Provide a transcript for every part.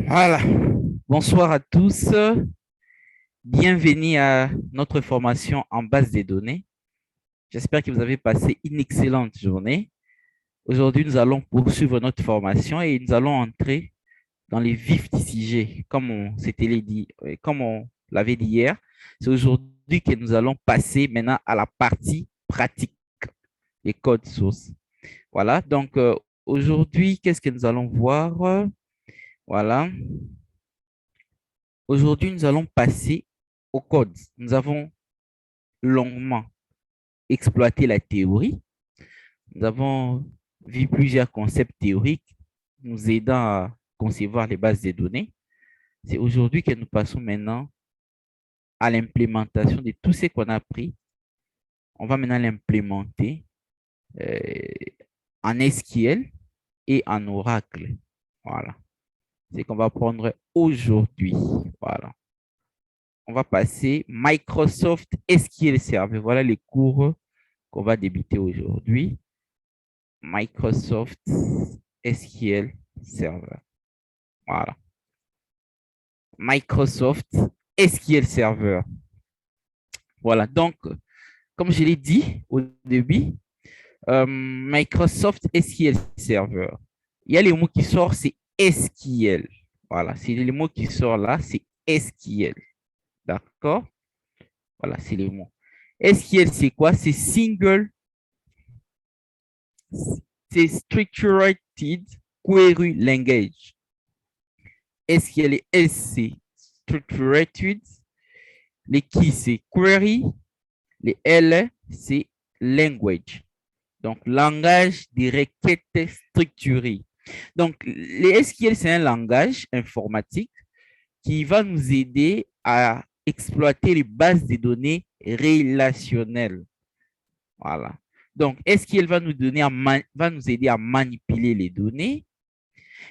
Voilà. Bonsoir à tous. Bienvenue à notre formation en base des données. J'espère que vous avez passé une excellente journée. Aujourd'hui, nous allons poursuivre notre formation et nous allons entrer dans les vifs du sujet. Comme on l'avait dit hier, c'est aujourd'hui que nous allons passer maintenant à la partie pratique, les codes sources. Voilà. Donc, aujourd'hui, qu'est-ce que nous allons voir? Voilà. Aujourd'hui, nous allons passer au code. Nous avons longuement exploité la théorie. Nous avons vu plusieurs concepts théoriques nous aidant à concevoir les bases de données. C'est aujourd'hui que nous passons maintenant à l'implémentation de tout ce qu'on a appris. On va maintenant l'implémenter euh, en SQL et en Oracle. Voilà. C'est qu'on va prendre aujourd'hui. Voilà. On va passer Microsoft SQL Server. Voilà les cours qu'on va débuter aujourd'hui. Microsoft SQL Server. Voilà. Microsoft SQL Server. Voilà. Donc, comme je l'ai dit au début, Microsoft SQL Server. Il y a les mots qui sortent, c'est SQL. Voilà. C'est les mots qui sortent là, c'est SQL. D'accord? Voilà, c'est les mots. SQL, c'est quoi? C'est Structured Query Language. SQL et S, c'est Structured. Les qui, c'est Query. Les L, c'est Language. Donc, langage des requêtes structurées. Donc, les SQL, c'est un langage informatique qui va nous aider à exploiter les bases de données relationnelles. Voilà. Donc, SQL va va nous aider à manipuler les données.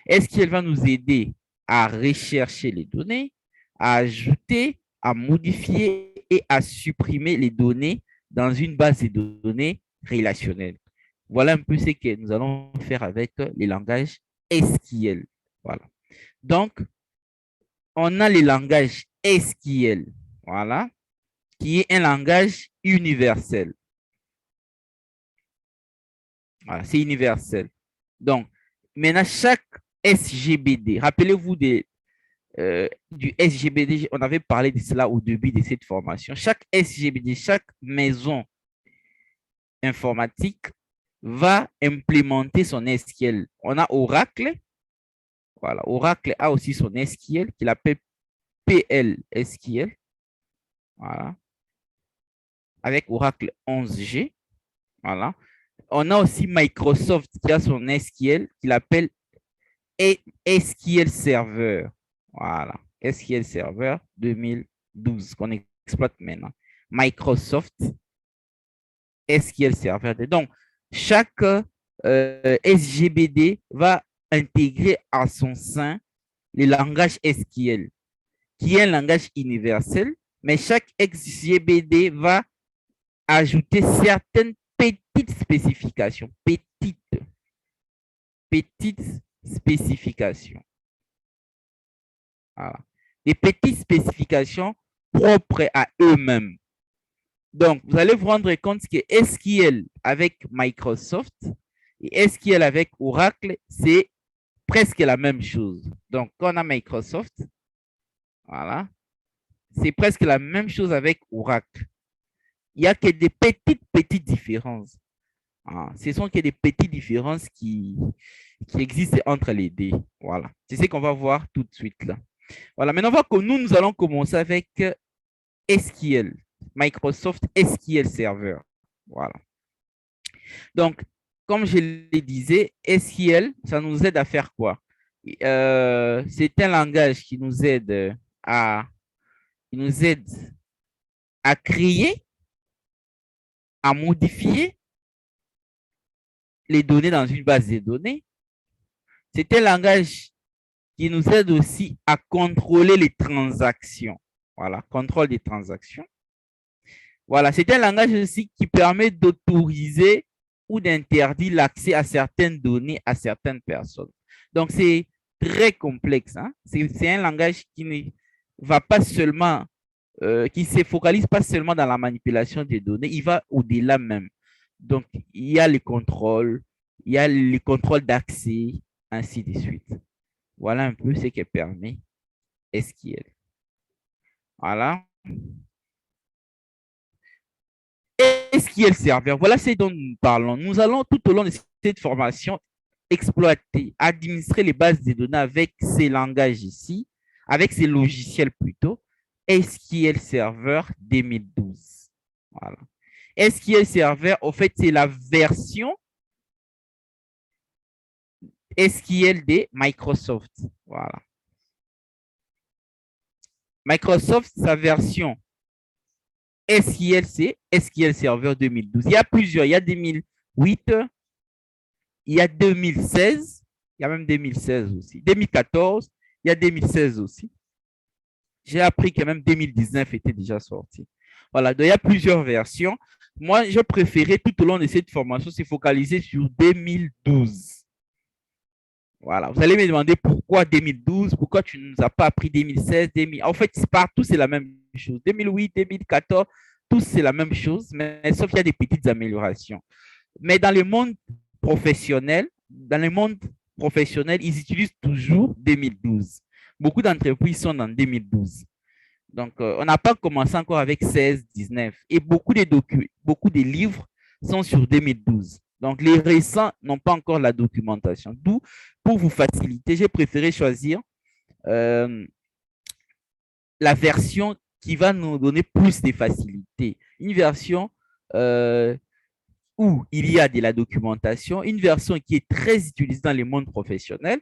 SQL va nous aider à rechercher les données, à ajouter, à modifier et à supprimer les données dans une base de données relationnelle. Voilà un peu ce que nous allons faire avec les langages SQL. Voilà. Donc, on a le langage SQL, voilà, qui est un langage universel. Voilà, c'est universel. Donc, maintenant, chaque SGBD, rappelez-vous du SGBD, on avait parlé de cela au début de cette formation. Chaque SGBD, chaque maison informatique va implémenter son SQL. On a Oracle. Voilà, Oracle a aussi son SQL qu'il appelle PL SQL. Voilà, avec Oracle 11G. Voilà. On a aussi Microsoft qui a son SQL qu'il appelle SQL Server. Voilà, SQL Server 2012 qu'on exploite maintenant. Microsoft SQL Server. Donc, chaque SGBD va intégrer à son sein le langage SQL, qui est un langage universel, mais chaque SGBD va ajouter certaines petites spécifications, petites spécifications. Voilà. Des petites spécifications propres à eux-mêmes. Donc, vous allez vous rendre compte que SQL avec Microsoft et SQL avec Oracle, c'est presque la même chose. Donc, quand on a Microsoft, voilà, c'est presque la même chose avec Oracle. Il n'y a que des petites différences. Ah, ce sont que des petites différences qui existent entre les deux. Voilà. C'est ce qu'on va voir tout de suite là. Voilà. Maintenant, nous allons commencer avec SQL. Microsoft SQL Server. Voilà. Donc, comme je le disais, SQL, ça nous aide à faire quoi? C'est un langage qui nous aide qui nous aide à créer, à modifier les données dans une base de données. C'est un langage qui nous aide aussi à contrôler les transactions. Voilà, contrôle des transactions. Voilà, c'est un langage aussi qui permet d'autoriser ou d'interdire l'accès à certaines données à certaines personnes. Donc, très complexe. Hein. C'est un langage qui ne va pas seulement, qui ne se focalise pas seulement dans la manipulation des données, il va au-delà même. Donc, il y a les contrôles, il y a les contrôles d'accès, ainsi de suite. Voilà un peu ce que permet SQL. Voilà. SQL Server, voilà ce dont nous parlons. Nous allons tout au long de cette formation exploiter, administrer les bases de données avec ces langages ici, avec ces logiciels plutôt. SQL Server 2012. Voilà. SQL Server, au fait, c'est la version SQL de Microsoft. Voilà. Microsoft, sa version SQL, c'est SQL Server 2012. Il y a plusieurs. Il y a 2008, il y a 2016, il y a même 2016 aussi. 2014, il y a 2016 aussi. J'ai appris que même 2019 était déjà sorti. Voilà, donc il y a plusieurs versions. Moi, je préférais tout au long de cette formation se focaliser sur 2012. Voilà, vous allez me demander pourquoi 2012, pourquoi tu ne nous as pas appris 2016, 2000. En fait, partout, c'est la même chose. 2008, 2014, tous, c'est la même chose, mais sauf qu'il y a des petites améliorations. Mais dans le monde professionnel, ils utilisent toujours 2012. Beaucoup d'entreprises sont en 2012. Donc, on n'a pas commencé encore avec 16, 19. Et beaucoup de livres sont sur 2012. Donc, les récents n'ont pas encore la documentation. D'où, pour vous faciliter, j'ai préféré choisir euh, la version qui va nous donner plus de facilité. Une version où il y a de la documentation, une version qui est très utilisée dans le monde professionnel,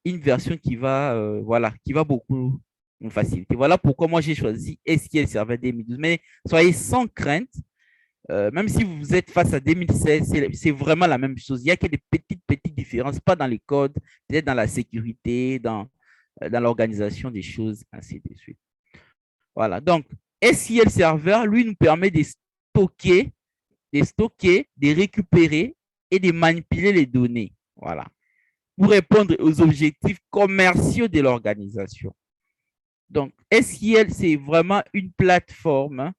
une version qui va, voilà, qui va beaucoup nous faciliter. Voilà pourquoi moi j'ai choisi SQL Server 2012. Mais soyez sans crainte, même si vous êtes face à 2016, c'est vraiment la même chose. Il n'y a que des petites différences, pas dans les codes, peut-être dans la sécurité, dans l'organisation des choses, ainsi de suite. Voilà, donc SQL Server, lui, nous permet de récupérer et de manipuler les données. Voilà. Pour répondre aux objectifs commerciaux de l'organisation. Donc, SQL, c'est vraiment une plateforme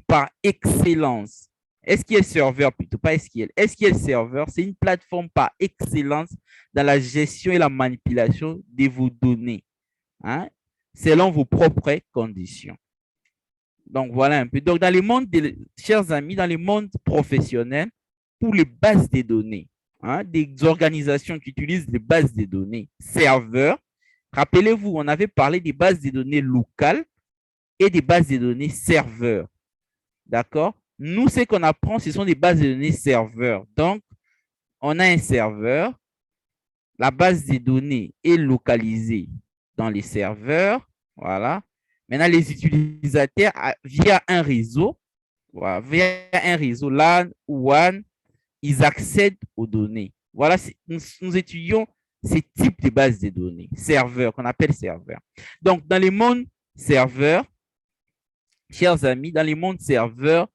par excellence. SQL Server plutôt, pas SQL. SQL Server, c'est une plateforme par excellence dans la gestion et la manipulation de vos données, hein, selon vos propres conditions. Donc, voilà un peu. Donc, dans le monde, chers amis, dans le monde professionnel, pour les bases de données, hein, des organisations qui utilisent les bases de données serveurs, rappelez-vous, on avait parlé des bases de données locales et des bases de données serveurs. D'accord? Nous, ce qu'on apprend, ce sont des bases de données serveurs. Donc, on a un serveur, la base de données est localisée dans les serveurs. Voilà. Maintenant, les utilisateurs, via un réseau, voilà, via un réseau LAN ou WAN, ils accèdent aux données. Voilà, nous étudions ces types de bases de données, serveurs, qu'on appelle serveurs. Donc, dans les mondes serveurs, chers amis, dans les mondes serveurs,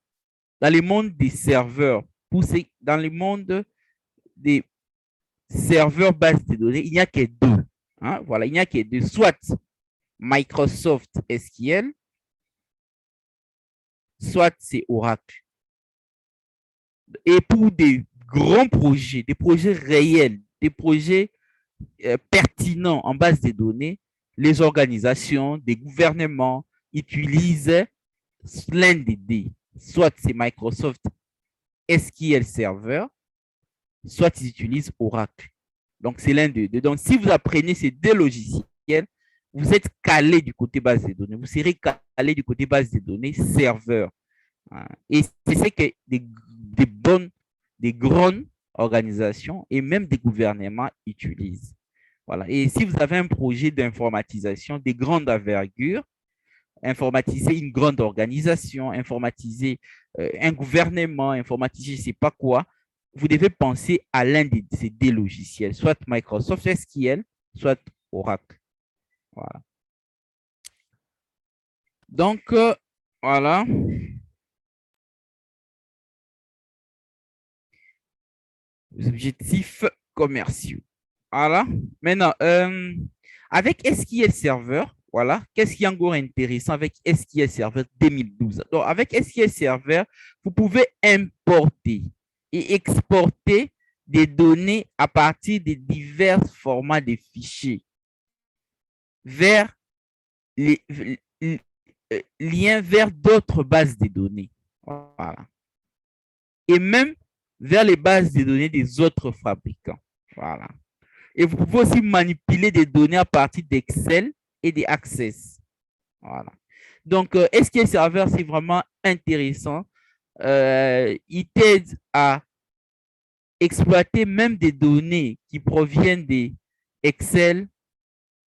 dans les mondes des serveurs, dans les mondes des serveurs bases de données, il n'y a que deux. Hein? Voilà, il n'y a que deux. Soit Microsoft SQL, soit c'est Oracle. Et pour des grands projets, des projets réels, des projets pertinents en base de données, les organisations, des gouvernements utilisent l'un des deux. Soit c'est Microsoft SQL Server, soit ils utilisent Oracle. Donc, c'est l'un des deux. Donc, si vous apprenez ces deux logiciels, vous êtes calé du côté base de données. Vous serez calé du côté base de données serveur. Et c'est ce que des grandes organisations et même des gouvernements utilisent. Voilà. Et si vous avez un projet d'informatisation de grande envergure, informatiser une grande organisation, informatiser un gouvernement, informatiser je ne sais pas quoi, vous devez penser à l'un de ces deux logiciels, soit Microsoft SQL, soit Oracle. Voilà. Donc, voilà. Les objectifs commerciaux. Voilà. Maintenant, avec SQL Server, voilà, qu'est-ce qui est encore intéressant avec SQL Server 2012? Donc, avec SQL Server, vous pouvez importer et exporter des données à partir de divers formats de fichiers vers les liens vers d'autres bases de données. Voilà. Et même vers les bases de données des autres fabricants. Voilà. Et vous pouvez aussi manipuler des données à partir d'Excel et des Access. Voilà. Donc, SQL Server, c'est vraiment intéressant. Il t'aide à exploiter même des données qui proviennent des Excel,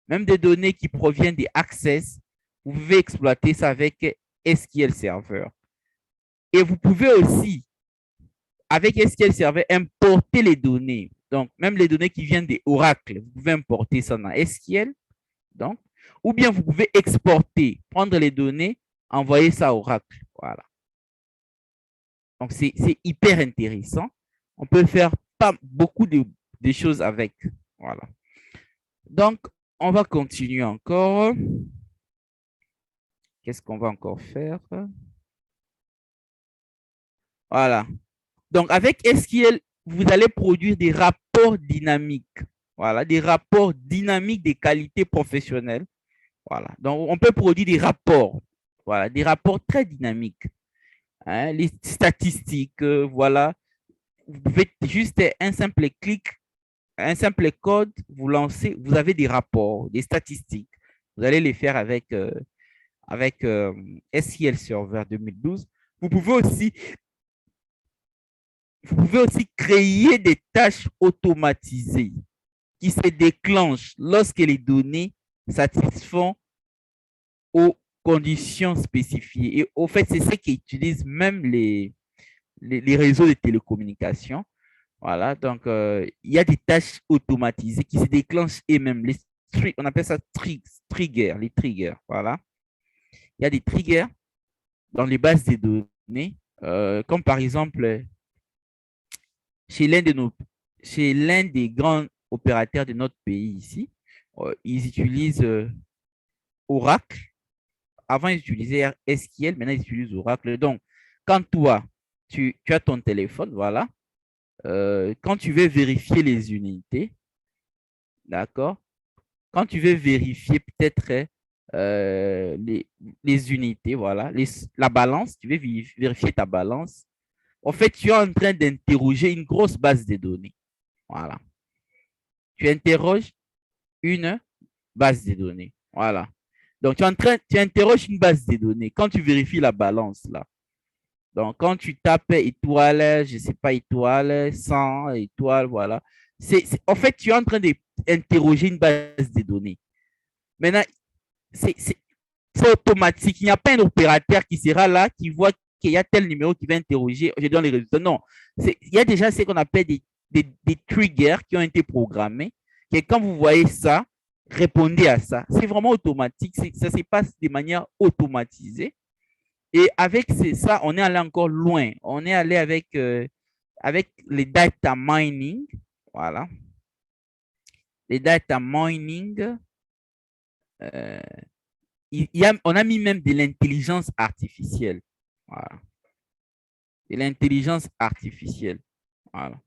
même des données qui proviennent des Access. Vous pouvez exploiter ça avec SQL Server. Et vous pouvez aussi, avec SQL Server, importer les données. Donc, même les données qui viennent des oracles, vous pouvez importer ça dans SQL. Donc, ou bien vous pouvez exporter, prendre les données, envoyer ça à Oracle. Voilà. Donc, c'est hyper intéressant. On peut faire pas beaucoup de choses avec. Voilà. Donc, on va continuer encore. Qu'est-ce qu'on va encore faire? Voilà. Donc, avec SQL, vous allez produire des rapports dynamiques. Voilà, des rapports dynamiques des qualités professionnelles. Voilà. Donc, on peut produire des rapports. Voilà, des rapports très dynamiques. Hein, les statistiques, voilà. Vous pouvez juste un simple clic, un simple code, vous lancez, vous avez des rapports, des statistiques. Vous allez les faire avec, SQL Server 2012. Vous pouvez aussi créer des tâches automatisées qui se déclenchent lorsque les données satisfont aux conditions spécifiées. Et au fait, c'est ce qu'utilisent même les réseaux de télécommunications. Voilà, donc il y a des tâches automatisées qui se déclenchent et même on appelle ça triggers, les triggers. Voilà, il y a des triggers dans les bases de données, comme par exemple chez l'un des grands opérateurs de notre pays ici, ils utilisent Oracle. Avant, ils utilisaient SQL, maintenant ils utilisent Oracle. Donc, quand toi, tu as ton téléphone, voilà, quand tu veux vérifier les unités, d'accord, quand tu veux vérifier peut-être les unités, voilà, la balance, tu veux vérifier ta balance, en fait, tu es en train d'interroger une grosse base de données. Voilà. Tu interroges une base de données. Voilà. Donc, tu interroges une base de données. Quand tu vérifies la balance, là, donc quand tu tapes étoile, je ne sais pas, étoile, 100, étoile, voilà. En fait, tu es en train d'interroger une base de données. Maintenant, c'est automatique. Il n'y a pas un opérateur qui sera là, qui voit qu'il y a tel numéro qui va interroger, je donne les résultats. Non, il y a déjà ce qu'on appelle des triggers qui ont été programmés. Et quand vous voyez ça, répondez à ça. C'est vraiment automatique. Ça se passe de manière automatisée. Et avec ça, on est allé encore loin. On est allé avec les data mining. Voilà. Les data mining. On a mis même de l'intelligence artificielle. Voilà. De l'intelligence artificielle. Voilà.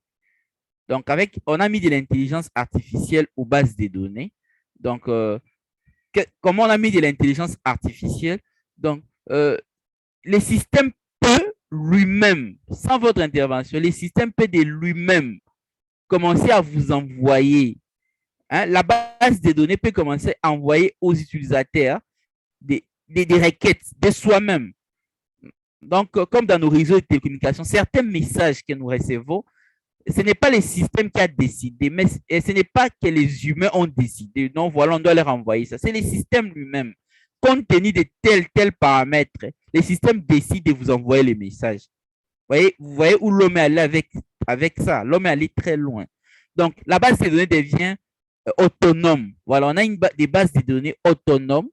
Donc, on a mis de l'intelligence artificielle aux bases des données. Donc, comment on a mis de l'intelligence artificielle? Donc, le système peut lui-même, sans votre intervention, le système peut de lui-même commencer à vous envoyer. Hein, la base des données peut commencer à envoyer aux utilisateurs des requêtes de soi-même. Donc, comme dans nos réseaux de télécommunications, certains messages que nous recevons, ce n'est pas le système qui a décidé, mais ce n'est pas que les humains ont décidé. Non, voilà, on doit leur envoyer ça. C'est le système lui-même. Compte tenu de tel paramètre, le système décide de vous envoyer les messages. Vous voyez où l'homme est allé avec ça. L'homme est allé très loin. Donc, la base de données devient autonome. Voilà, on a des bases de données autonomes,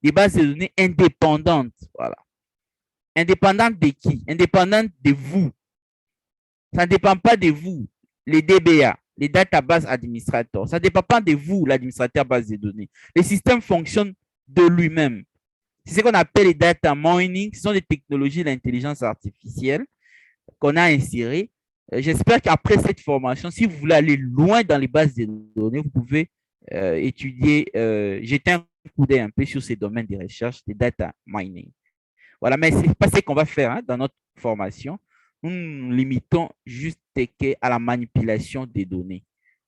des bases de données indépendantes. Voilà. Indépendantes de qui? Indépendantes de vous. Ça ne dépend pas de vous. les DBA, les databases administrateurs. Ça ne dépend pas de vous, l'administrateur base de données. Le système fonctionne de lui-même. C'est ce qu'on appelle les data mining. Ce sont des technologies de l'intelligence artificielle qu'on a insérées. J'espère qu'après cette formation, si vous voulez aller loin dans les bases de données, vous pouvez étudier, jeter un coup d'œil un peu sur ces domaines de recherche de data mining. Voilà, mais ce n'est pas ce qu'on va faire dans notre formation. Nous nous limitons juste à la manipulation des données.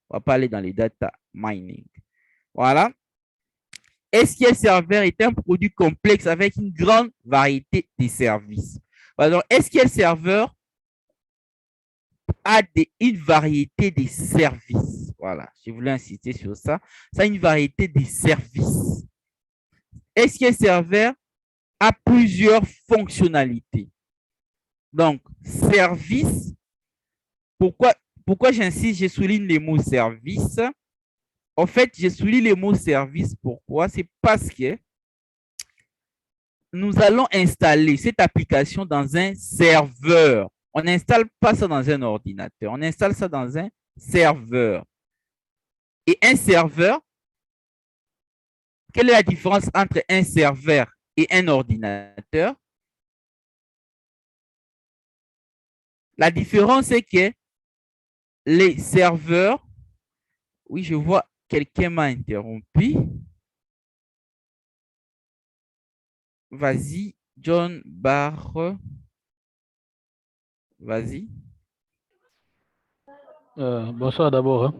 On va pas aller dans les data mining. Voilà. SQL Server est un produit complexe avec une grande variété de services. Alors, SQL Server a une variété de services. Voilà, je voulais insister sur ça. Ça a une variété de services. SQL Server a plusieurs fonctionnalités. Donc, service, pourquoi j'insiste, je souligne les mots service. En fait, je souligne les mots service. Pourquoi? C'est parce que nous allons installer cette application dans un serveur. On n'installe pas ça dans un ordinateur. On installe ça dans un serveur. Et un serveur, quelle est la différence entre un serveur et un ordinateur? La différence est que les serveurs, oui, je vois, quelqu'un m'a interrompu. Vas-y, John Barre. Vas-y. Bonsoir d'abord.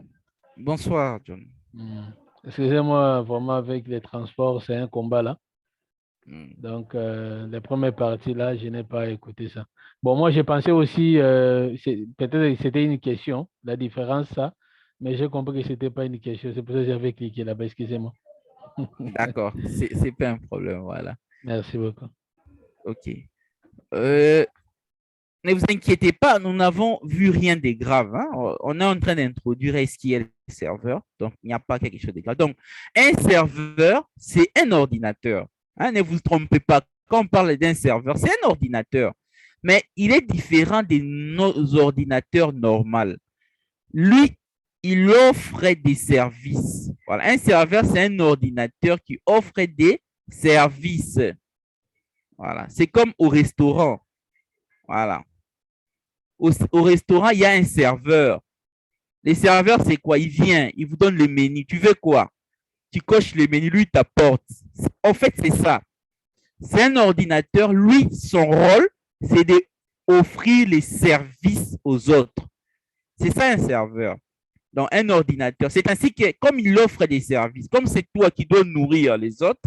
Bonsoir, John. Excusez-moi, vraiment, avec les transports, c'est un combat là. Donc, les premières parties là, je n'ai pas écouté ça. Bon, moi, j'ai pensé aussi, peut-être que c'était une question, la différence, ça, mais j'ai compris que ce n'était pas une question. C'est pour ça que j'avais cliqué là-bas, excusez-moi. D'accord, c'est pas un problème, voilà. Merci beaucoup. OK. Ne vous inquiétez pas, nous n'avons vu rien de grave. Hein? On est en train d'introduire SQL Server, donc il n'y a pas quelque chose de grave. Donc, un serveur, c'est un ordinateur. Hein? Ne vous trompez pas, quand on parle d'un serveur, c'est un ordinateur. Mais il est différent de nos ordinateurs normaux. Lui, il offre des services. Voilà. Un serveur, c'est un ordinateur qui offre des services. Voilà. C'est comme au restaurant. Voilà. Au restaurant, il y a un serveur. Le serveur, c'est quoi? Il vient, il vous donne le menu. Tu veux quoi? Tu coches le menu, lui, t'apporte. En fait, c'est ça. C'est un ordinateur. Lui, son rôle, c'est d'offrir les services aux autres. C'est ça un serveur. Donc, un ordinateur. C'est ainsi que, comme il offre des services, comme c'est toi qui dois nourrir les autres,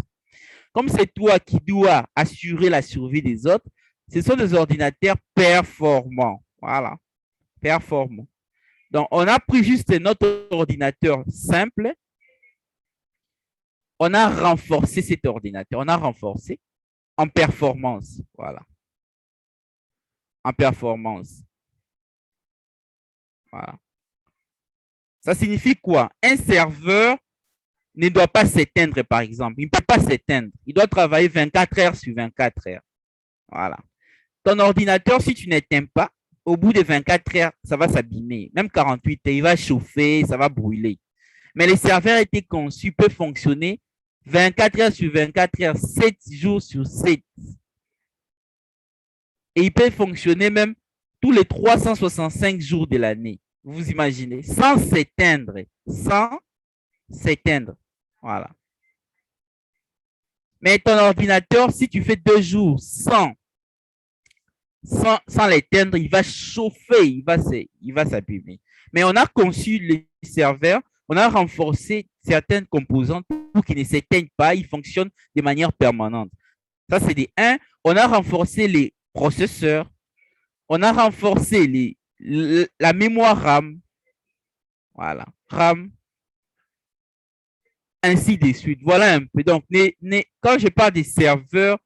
comme c'est toi qui dois assurer la survie des autres, ce sont des ordinateurs performants. Voilà, performants. Donc, on a pris juste notre ordinateur simple, on a renforcé cet ordinateur, on a renforcé en performance. Voilà, en performance. Voilà. Ça signifie quoi? Un serveur ne doit pas s'éteindre, par exemple. Il ne peut pas s'éteindre. Il doit travailler 24 heures sur 24 heures. Voilà. Ton ordinateur, si tu n'éteins pas, au bout de 24 heures, ça va s'abîmer. Même 48 heures, il va chauffer, ça va brûler. Mais les serveurs étaient conçus, peuvent fonctionner 24 heures sur 24 heures, 7 jours sur 7. Et ils peuvent fonctionner même tous les 365 jours de l'année. Vous imaginez, sans s'éteindre. Sans s'éteindre. Voilà. Mais ton ordinateur, si tu fais 2 jours sans l'éteindre, il va chauffer, il va s'abîmer. Mais on a conçu les serveurs, on a renforcé certaines composantes pour qu'ils ne s'éteignent pas, ils fonctionnent de manière permanente. Ça, c'est des 1. On a renforcé les processeurs, on a renforcé la mémoire RAM. Voilà, RAM, ainsi de suite. Voilà un peu. Donc, quand je parle des serveurs,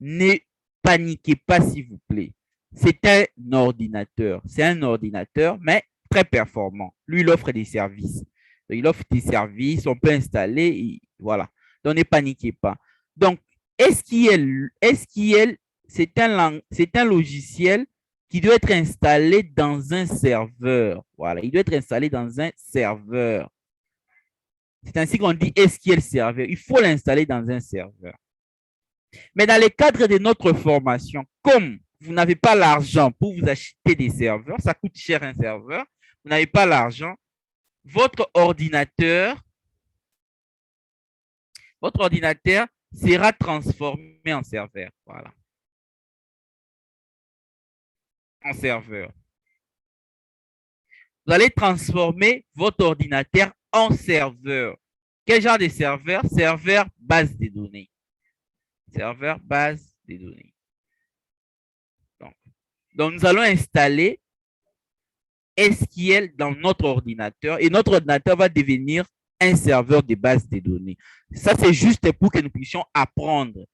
ne paniquez pas, s'il vous plaît. C'est un ordinateur. C'est un ordinateur, mais très performant. Lui, il offre des services. Il offre des services, on peut installer, et voilà. Donc, ne paniquez pas. Donc, SQL c'est un logiciel qui doit être installé dans un serveur. Voilà, il doit être installé dans un serveur. C'est ainsi qu'on dit SQL serveur. Il faut l'installer dans un serveur. Mais dans le cadre de notre formation, comme vous n'avez pas l'argent pour vous acheter des serveurs, ça coûte cher un serveur, vous n'avez pas l'argent, votre ordinateur sera transformé en serveur. Voilà. En serveur. Vous allez transformer votre ordinateur en serveur. Quel genre de serveur? Serveur base de données. Serveur base de données. Donc, nous allons installer SQL dans notre ordinateur et notre ordinateur va devenir un serveur de base de données. Ça, c'est juste pour que nous puissions apprendre.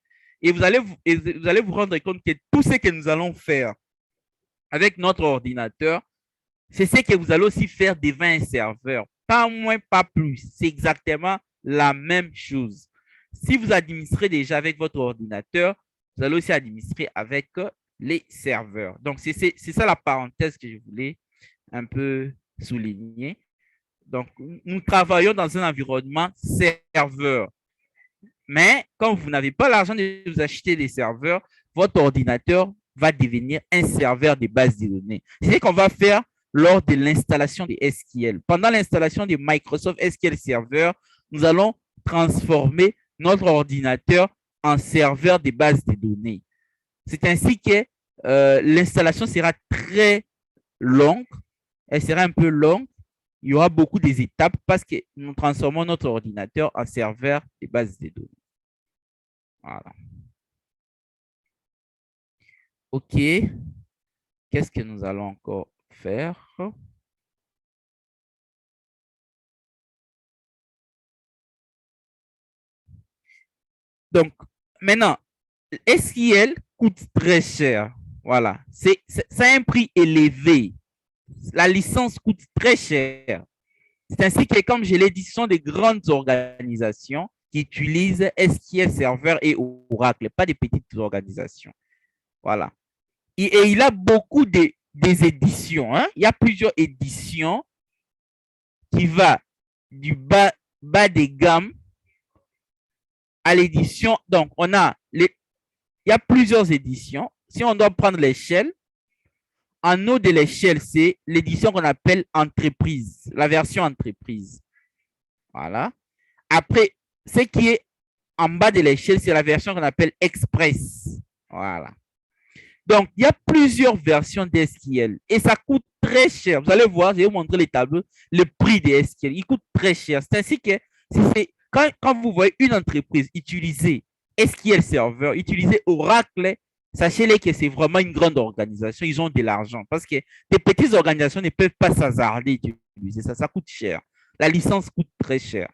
Et vous allez vous rendre compte que tout ce que nous allons faire avec notre ordinateur, c'est ce que vous allez aussi faire devant un serveur. Pas moins, pas plus. C'est exactement la même chose. Si vous administrez déjà avec votre ordinateur, vous allez aussi administrer avec les serveurs. Donc, c'est ça la parenthèse que je voulais un peu souligner. Donc, nous travaillons dans un environnement serveur. Mais quand vous n'avez pas l'argent de vous acheter des serveurs, votre ordinateur va devenir un serveur de base de données. C'est ce qu'on va faire lors de l'installation de SQL. Pendant l'installation de Microsoft SQL Server, nous allons transformer notre ordinateur en serveur de base de données. C'est ainsi que l'installation sera très longue. Elle sera un peu longue. Il y aura beaucoup d'étapes parce que nous transformons notre ordinateur en serveur de base de données. Voilà. OK. Qu'est-ce que nous allons encore faire? Donc, maintenant, SQL coûte très cher. Voilà. C'est un prix élevé. La licence coûte très cher. C'est ainsi que, comme je l'ai dit, ce sont des grandes organisations qui utilisent SQL Server et Oracle, pas des petites organisations. Voilà. Et il a beaucoup des éditions. Hein? Il y a plusieurs éditions qui vont du bas de gamme à l'édition. Donc, il y a plusieurs éditions. Si on doit prendre l'échelle, en haut de l'échelle, c'est l'édition qu'on appelle entreprise, la version entreprise. Voilà. Après, ce qui est en bas de l'échelle, c'est la version qu'on appelle express. Voilà. Donc, il y a plusieurs versions d'SQL et ça coûte très cher. Vous allez voir, je vais vous montrer les tableaux, le prix de SQL. Il coûte très cher. C'est ainsi que quand vous voyez une entreprise utiliser SQL Server, utiliser Oracle, sachez-les que c'est vraiment une grande organisation. Ils ont de l'argent parce que des petites organisations ne peuvent pas s'hasarder d'utiliser ça. Ça coûte cher. La licence coûte très cher.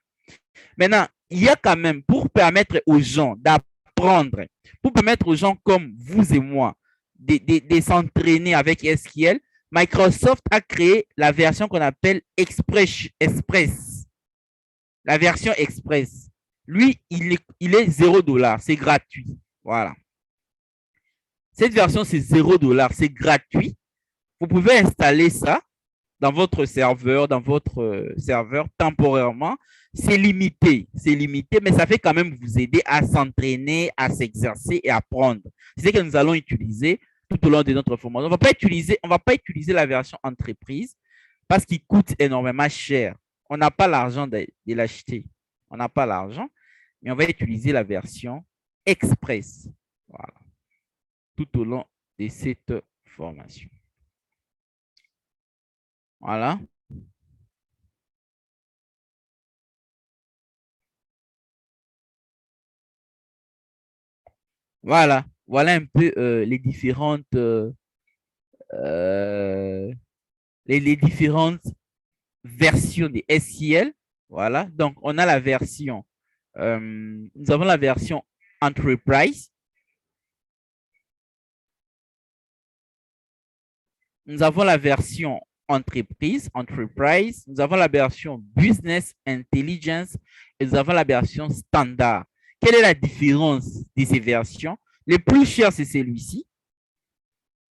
Maintenant, il y a quand même, pour permettre aux gens d'apprendre, pour permettre aux gens comme vous et moi de s'entraîner avec SQL, Microsoft a créé la version qu'on appelle Express. La version Express. Lui, il est $0. C'est gratuit. Voilà. Cette version, c'est $0. C'est gratuit. Vous pouvez installer ça dans votre serveur, temporairement. C'est limité, mais ça fait quand même vous aider à s'entraîner, à s'exercer et à apprendre. C'est ce que nous allons utiliser tout au long de notre formation. On ne va pas utiliser la version entreprise parce qu'il coûte énormément cher. On n'a pas l'argent de l'acheter. On n'a pas l'argent, mais on va utiliser la version express. Voilà. Tout au long de cette formation. Voilà. Voilà. Voilà un peu les différentes les différentes versions de SQL. Voilà. Donc, on a la version, nous avons la version Enterprise. Nous avons la version Enterprise. Nous avons la version Business Intelligence et nous avons la version Standard. Quelle est la différence de ces versions? Le plus cher, c'est celui-ci.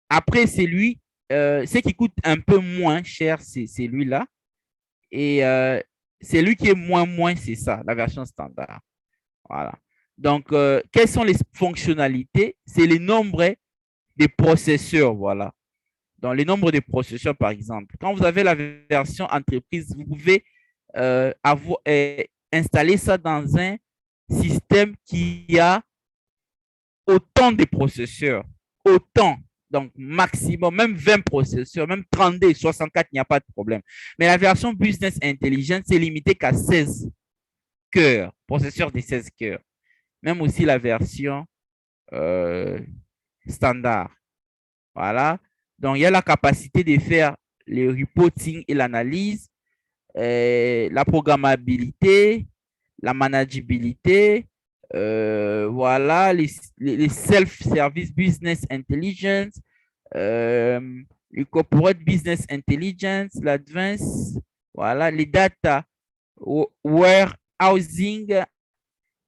Après, ce qui coûte un peu moins cher, c'est celui-là. Et celui qui est moins, c'est ça, la version standard. Voilà. Donc, quelles sont les fonctionnalités? C'est le nombre des processeurs, voilà. Donc, le nombre de processeurs, par exemple. Quand vous avez la version entreprise, vous pouvez installer ça dans un système qui a autant de processeurs. Autant. Donc, maximum, même 20 processeurs, même 32, 64, il n'y a pas de problème. Mais la version Business Intelligence, c'est limité qu'à 16 cœurs, processeurs de 16 cœurs. Même aussi la version standard. Voilà. Donc, il y a la capacité de faire le reporting et l'analyse, la programmabilité, la manageabilité, voilà, les self-service business intelligence, le corporate business intelligence, l'advance, voilà, les data warehousing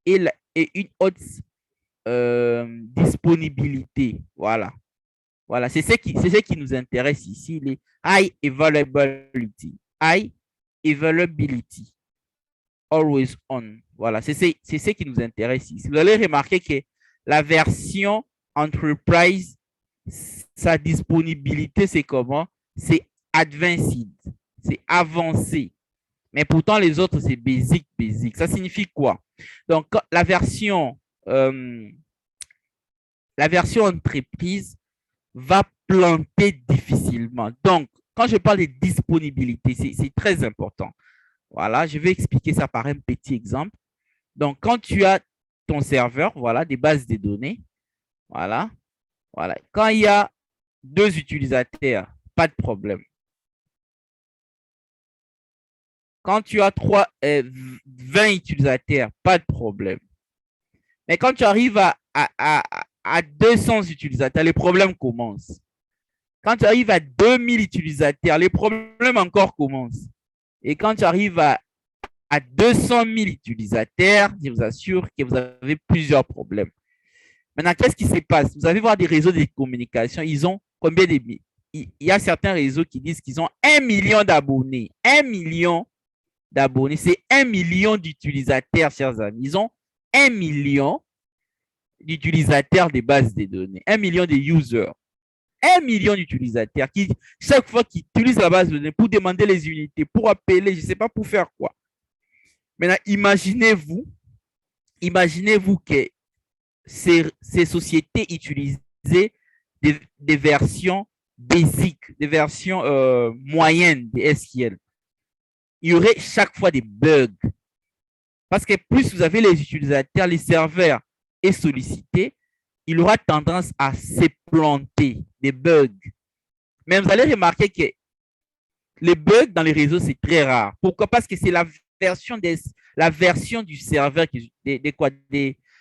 et une haute disponibilité. Voilà. Voilà, c'est ce qui nous intéresse ici, les high availability. High availability. Always on. Voilà, c'est ce qui nous intéresse ici. Vous allez remarquer que la version Enterprise, sa disponibilité, c'est comment? C'est advanced, c'est avancé. Mais pourtant, les autres, c'est basic, basic. Ça signifie quoi? Donc, la version entreprise va planter difficilement. Donc, quand je parle de disponibilité, c'est très important. Voilà, je vais expliquer ça par un petit exemple. Donc, quand tu as ton serveur, voilà, des bases de données, voilà, voilà. Quand il y a 2 utilisateurs, pas de problème. Quand tu as 20 utilisateurs, pas de problème. Mais quand tu arrives à 200 utilisateurs, les problèmes commencent. Quand tu arrives à 2000 utilisateurs, les problèmes encore commencent. Et quand tu arrives à 200 000 utilisateurs, je vous assure que vous avez plusieurs problèmes. Maintenant, qu'est-ce qui se passe? Vous allez voir des réseaux de communication, ils ont combien de... Il y a certains réseaux qui disent qu'ils ont 1 million d'abonnés. 1 million d'abonnés, c'est 1 million d'utilisateurs, chers amis. Ils ont 1 million d'utilisateurs des bases de données, 1 million de users. 1 million d'utilisateurs qui, chaque fois qu'ils utilisent la base de données pour demander les unités, pour appeler, je ne sais pas pour faire quoi. Maintenant, imaginez-vous que ces sociétés utilisaient des versions basiques, des versions moyennes de SQL. Il y aurait chaque fois des bugs. Parce que plus vous avez les utilisateurs, les serveurs est sollicité, il aura tendance à se planter, des bugs. Mais vous allez remarquer que les bugs dans les réseaux, c'est très rare. Pourquoi? Parce que c'est la version du serveur,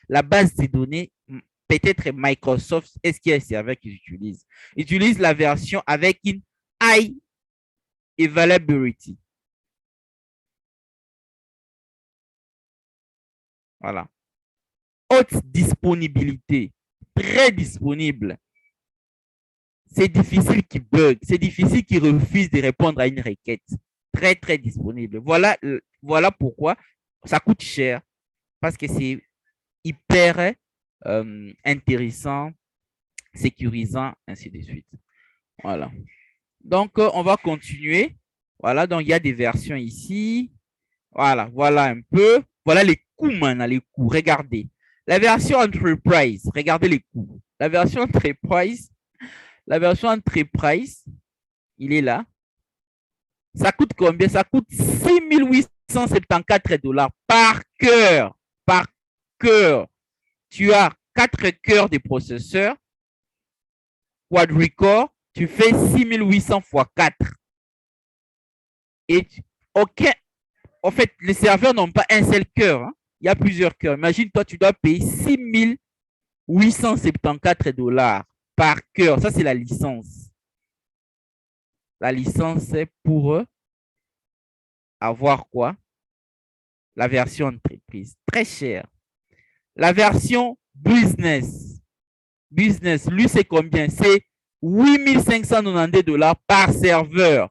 la base de données, peut-être Microsoft SQL Server qu'ils utilisent. Ils utilisent la version avec une high availability. Voilà. Haute disponibilité, très disponible. C'est difficile qu'il bug, c'est difficile qu'il refuse de répondre à une requête. Très, très disponible. Voilà pourquoi ça coûte cher, parce que c'est hyper intéressant, sécurisant, ainsi de suite. Voilà. Donc, on va continuer. Voilà, donc il y a des versions ici. Voilà un peu. Voilà les coûts maintenant, les coûts. Regardez. La version Enterprise, regardez les coûts. La version Enterprise, il est là. Ça coûte combien? Ça coûte 6 874 $ par cœur. Par cœur. Tu as 4 cœurs de processeurs. Quadricore, tu fais 6 800 x 4. Et en fait, les serveurs n'ont pas un seul cœur. Hein. Il y a plusieurs cœurs. Imagine, toi, tu dois payer 6 874 $ par cœur. Ça, c'est la licence. La licence, c'est pour avoir quoi? La version entreprise. Très cher. La version business. Business, lui, c'est combien? C'est $8 592 par serveur.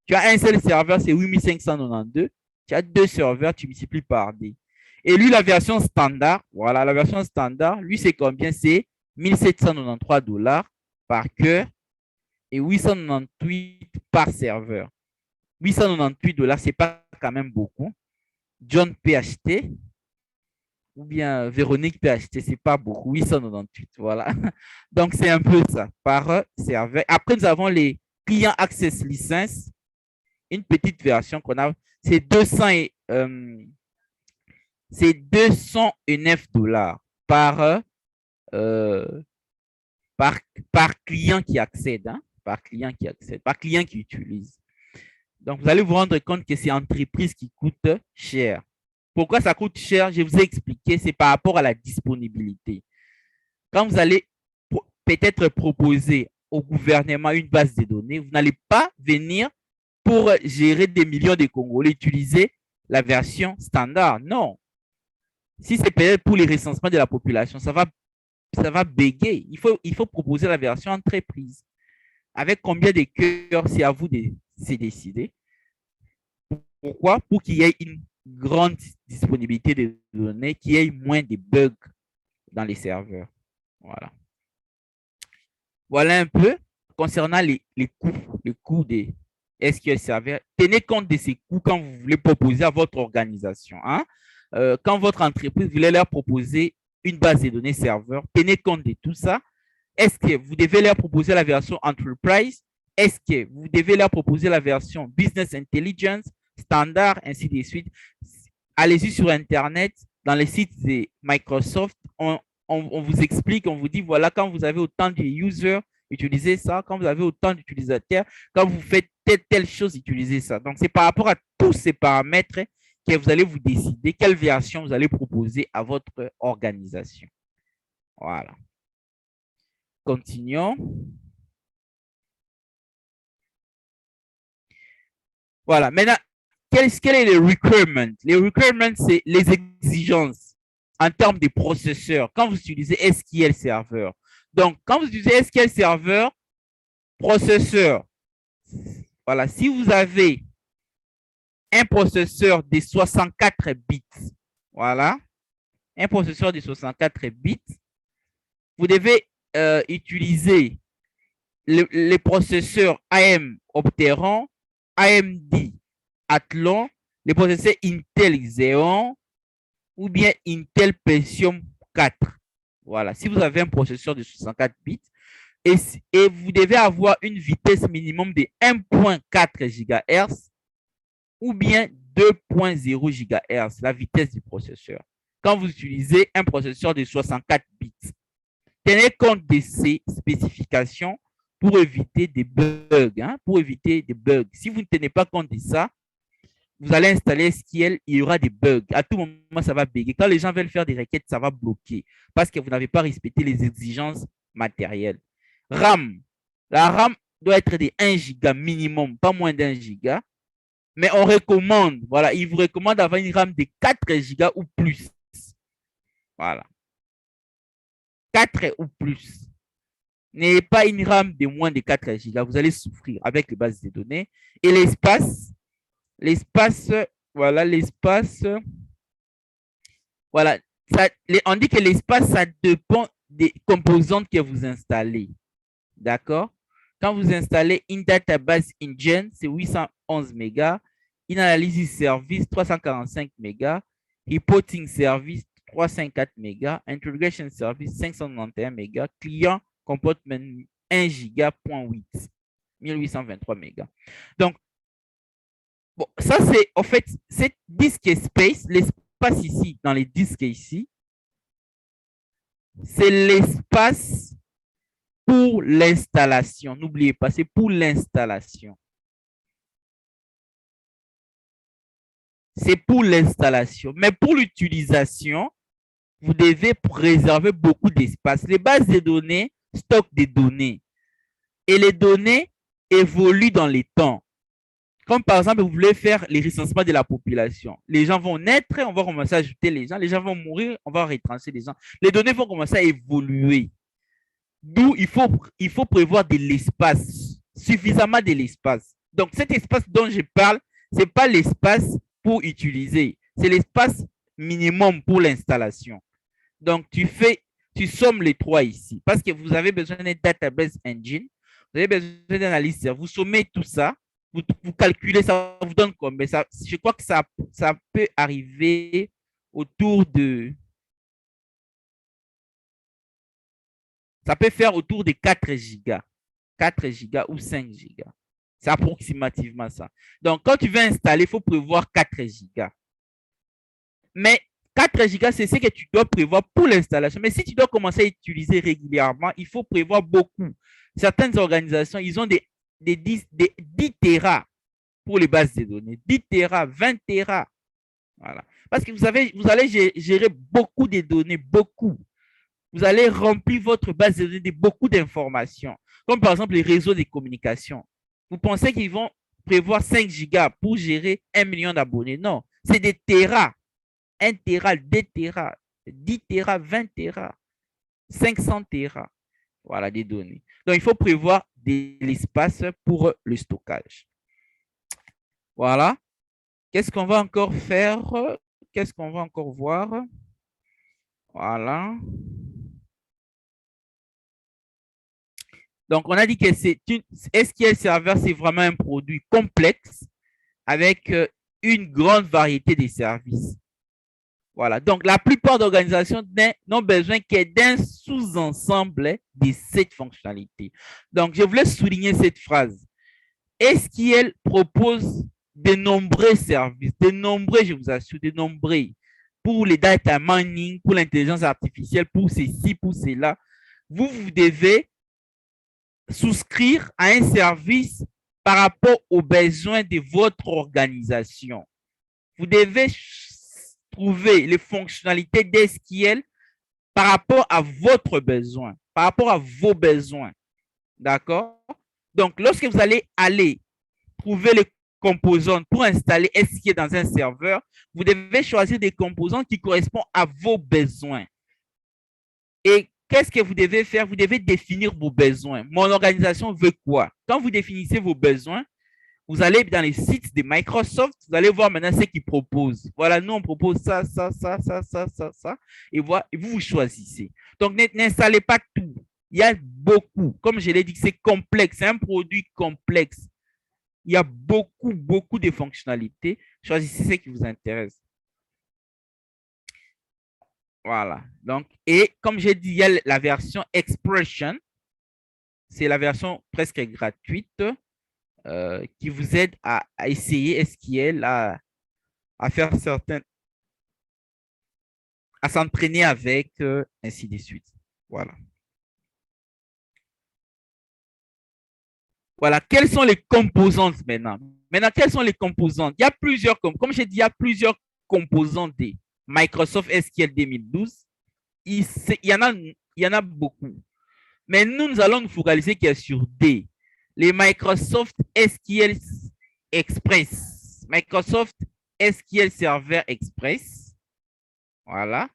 Tu as un seul serveur, c'est 8 592. Tu as 2 serveurs, tu multiplies par D. Et lui, la version standard, voilà, la version standard, lui, c'est combien? C'est $1 793 par cœur et 898 par serveur. $898, c'est pas quand même beaucoup. John peut acheter, ou bien Véronique peut acheter, c'est pas beaucoup, 898, voilà. Donc, c'est un peu ça, par serveur. Après, nous avons les clients Access License, une petite version qu'on a, c'est $209 euh, par, par client qui accède, hein, par client qui accède, par client qui utilise. Donc, vous allez vous rendre compte que c'est entreprise qui coûte cher. Pourquoi ça coûte cher? Je vous ai expliqué, c'est par rapport à la disponibilité. Quand vous allez peut-être proposer au gouvernement une base de données, vous n'allez pas venir pour gérer des millions de Congolais utiliser la version standard. Non. Si c'est peut-être pour les recensements de la population, ça va bégayer. Il faut proposer la version entreprise. Avec combien de cœurs, c'est à vous de décider. Pourquoi? Pour qu'il y ait une grande disponibilité de données, qu'il y ait moins de bugs dans les serveurs. Voilà. Voilà un peu concernant les coûts des SQL Server. Tenez compte de ces coûts quand vous voulez proposer à votre organisation. Hein? Quand votre entreprise voulait leur proposer une base de données serveur, tenez compte de tout ça. Est-ce que vous devez leur proposer la version Enterprise? Est-ce que vous devez leur proposer la version Business Intelligence, Standard, ainsi de suite? Allez-y sur Internet, dans les sites de Microsoft, on vous explique, on vous dit, voilà, quand vous avez autant de users, utilisez ça. Quand vous avez autant d'utilisateurs, quand vous faites telle chose, utilisez ça. Donc, c'est par rapport à tous ces paramètres que vous allez vous décider quelle version vous allez proposer à votre organisation. Voilà. Continuons. Voilà. Maintenant, quel est le requirement? Les requirements, c'est les exigences en termes de processeurs. Quand vous utilisez SQL Server. Donc, quand vous utilisez SQL Server, processeur, voilà, si vous avez un processeur de 64 bits, voilà, un processeur de 64 bits, vous devez utiliser les processeurs AM Opteron, AMD Athlon, les processeurs Intel Xeon ou bien Intel Pentium 4. Voilà, si vous avez un processeur de 64 bits et vous devez avoir une vitesse minimum de 1.4 GHz ou bien 2.0 GHz, la vitesse du processeur. Quand vous utilisez un processeur de 64 bits, tenez compte de ces spécifications pour éviter des bugs. Hein, pour éviter des bugs. Si vous ne tenez pas compte de ça, vous allez installer SQL, il y aura des bugs. À tout moment, ça va bugger. Quand les gens veulent faire des requêtes, ça va bloquer parce que vous n'avez pas respecté les exigences matérielles. RAM. La RAM doit être de 1 giga minimum, pas moins d'1 giga. Mais on recommande, voilà, il vous recommande d'avoir une RAM de 4 gigas ou plus. Voilà. 4 ou plus. N'ayez pas une RAM de moins de 4 gigas, vous allez souffrir avec les bases de données. Et l'espace, voilà, voilà, on dit que l'espace, ça dépend des composantes que vous installez. D'accord? Quand vous installez une database engine, c'est 811 mégas. Une analysis service, 345 mégas. Reporting service, 354 mégas. Integration service, 591 mégas. Client comportement 1 giga.8, 1823 mégas. Donc, bon, ça c'est, en fait, cette disk space, l'espace ici, dans les disques ici, c'est l'espace pour l'installation. N'oubliez pas, c'est pour l'installation. C'est pour l'installation. Mais pour l'utilisation, vous devez préserver beaucoup d'espace. Les bases de données stockent des données. Et les données évoluent dans les temps. Comme par exemple, vous voulez faire les recensements de la population. Les gens vont naître, on va commencer à ajouter les gens. Les gens vont mourir, on va retrancher les gens. Les données vont commencer à évoluer. D'où il faut prévoir de l'espace, suffisamment de l'espace. Donc, cet espace dont je parle, ce n'est pas l'espace pour utiliser, c'est l'espace minimum pour l'installation. Donc, tu sommes les trois ici parce que vous avez besoin d'un database engine, vous avez besoin d'un analyse, vous sommez tout ça, vous calculez, ça vous donne combien. Je crois que ça peut arriver autour de. Ça peut faire autour de 4 gigas. 4 gigas ou 5 gigas. C'est approximativement ça. Donc, quand tu veux installer, il faut prévoir 4 gigas. Mais 4 gigas, c'est ce que tu dois prévoir pour l'installation. Mais si tu dois commencer à utiliser régulièrement, il faut prévoir beaucoup. Certaines organisations, ils ont des 10 Tera pour les bases de données. 10 Tera, 20 Tera. Voilà. Parce que vous allez gérer beaucoup de données, beaucoup. Vous allez remplir votre base de données de beaucoup d'informations, comme par exemple les réseaux de communication. Vous pensez qu'ils vont prévoir 5 gigas pour gérer 1 million d'abonnés? Non, c'est des Tera. 1 Tera, 2 Tera, 10 Tera, 20 Tera, 500 Tera. Voilà, des données. Donc, il faut prévoir de l'espace pour le stockage. Voilà. Qu'est-ce qu'on va encore faire? Qu'est-ce qu'on va encore voir? Voilà. Donc, on a dit que SQL Server, c'est vraiment un produit complexe avec une grande variété de services. Voilà. Donc, la plupart d'organisations n'ont besoin que d'un sous-ensemble de cette fonctionnalité. Donc, je voulais souligner cette phrase. SQL propose de nombreux services, je vous assure, de nombreux, pour les data mining, pour l'intelligence artificielle, pour ceci, pour cela. Vous devez souscrire à un service par rapport aux besoins de votre organisation. Vous devez trouver les fonctionnalités d'SQL par rapport à votre besoin, par rapport à vos besoins. D'accord? Donc, lorsque vous allez trouver les composantes pour installer SQL dans un serveur, vous devez choisir des composantes qui correspondent à vos besoins. Et qu'est-ce que vous devez faire? Vous devez définir vos besoins. Mon organisation veut quoi? Quand vous définissez vos besoins, vous allez dans les sites de Microsoft, vous allez voir maintenant ce qu'ils proposent. Voilà, nous, on propose ça, et vous choisissez. Donc, n'installez pas tout. Il y a beaucoup. Comme je l'ai dit, c'est complexe. C'est un produit complexe. Il y a beaucoup de fonctionnalités. Choisissez ce qui vous intéresse. Voilà. Donc, et comme j'ai dit, il y a la version Expression. C'est la version presque gratuite qui vous aide à essayer SQL, à faire certains, à s'entraîner avec, ainsi de suite. Voilà. Voilà. Quelles sont les composantes maintenant? Maintenant, quelles sont les composantes? Il y a plusieurs, comme j'ai dit, il y a plusieurs composantes de Microsoft SQL 2012. Il y en a beaucoup. Mais nous allons nous focaliser sur D. Les Microsoft SQL Express. Microsoft SQL Server Express. Voilà.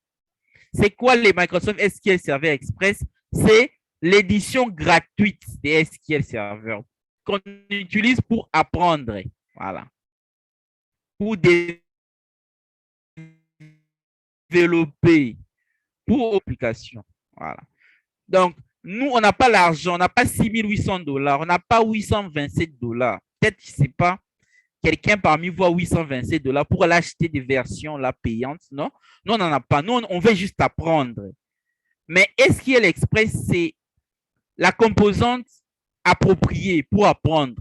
C'est quoi les Microsoft SQL Server Express? C'est l'édition gratuite des SQL Server qu'on utilise pour apprendre. Voilà. Pour développer, pour application. Voilà. Donc, nous, on n'a pas l'argent, on n'a pas 6 800 $, on n'a pas 827 $. Peut-être, je ne sais pas, quelqu'un parmi vous a 827 $ pour aller acheter des versions là, payantes. Non, nous, on n'en a pas. Nous, on veut juste apprendre. Mais SQL Express, c'est la composante appropriée pour apprendre.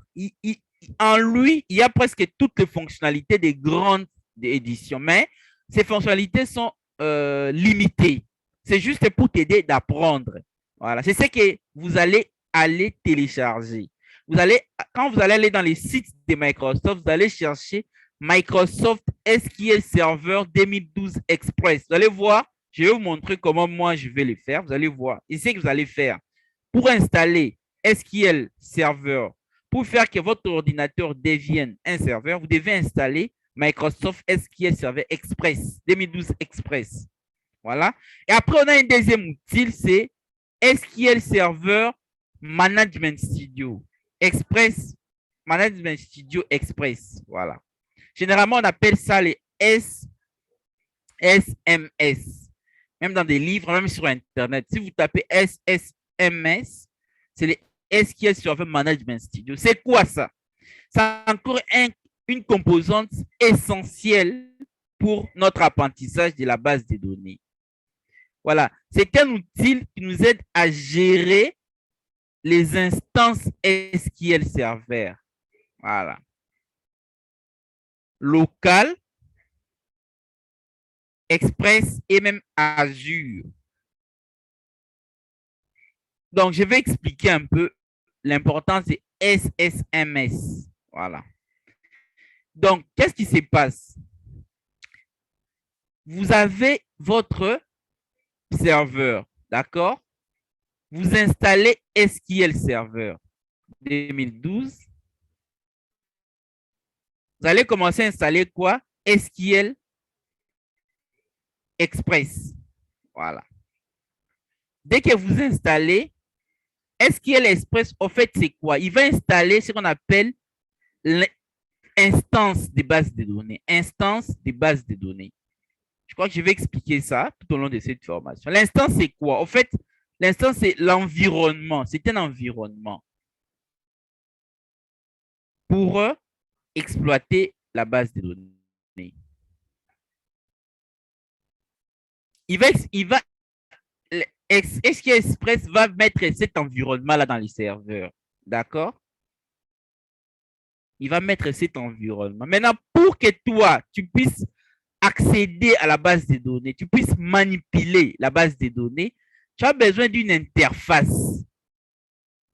En lui, il y a presque toutes les fonctionnalités des grandes éditions, mais ces fonctionnalités sont limitées. C'est juste pour t'aider d'apprendre. Voilà, c'est ce que vous allez télécharger. Quand vous allez aller dans les sites de Microsoft, vous allez chercher Microsoft SQL Server 2012 Express. Vous allez voir, je vais vous montrer comment moi je vais le faire. Vous allez voir. Et c'est ce que vous allez faire. Pour installer SQL Server, pour faire que votre ordinateur devienne un serveur, vous devez installer Microsoft SQL Server Express 2012 Express. Voilà. Et après, on a un deuxième outil, c'est SQL Server Management Studio. Express, Management Studio Express. Voilà. Généralement, on appelle ça les SSMS. Même dans des livres, même sur Internet. Si vous tapez SSMS, c'est les SQL Server Management Studio. C'est quoi ça? C'est encore une composante essentielle pour notre apprentissage de la base de données. Voilà, c'est un outil qui nous aide à gérer les instances SQL Server. Voilà. Local, Express et même Azure. Donc, je vais expliquer un peu l'importance des SSMS. Voilà. Donc, qu'est-ce qui se passe? Vous avez votre serveur, d'accord? Vous installez SQL Server 2012. Vous allez commencer à installer quoi? SQL Express. Voilà. Dès que vous installez SQL Express, en fait, c'est quoi? Il va installer ce qu'on appelle l'instance des bases de données. Instance des bases de données. Je crois que je vais expliquer ça tout au long de cette formation. L'instance, c'est quoi? En fait, l'instance, c'est l'environnement. C'est un environnement pour exploiter la base de données. SQL Express va mettre cet environnement-là dans les serveurs. D'accord? Il va mettre cet environnement. Maintenant, pour que toi, tu puisses accéder à la base de données, tu puisses manipuler la base de données, tu as besoin d'une interface.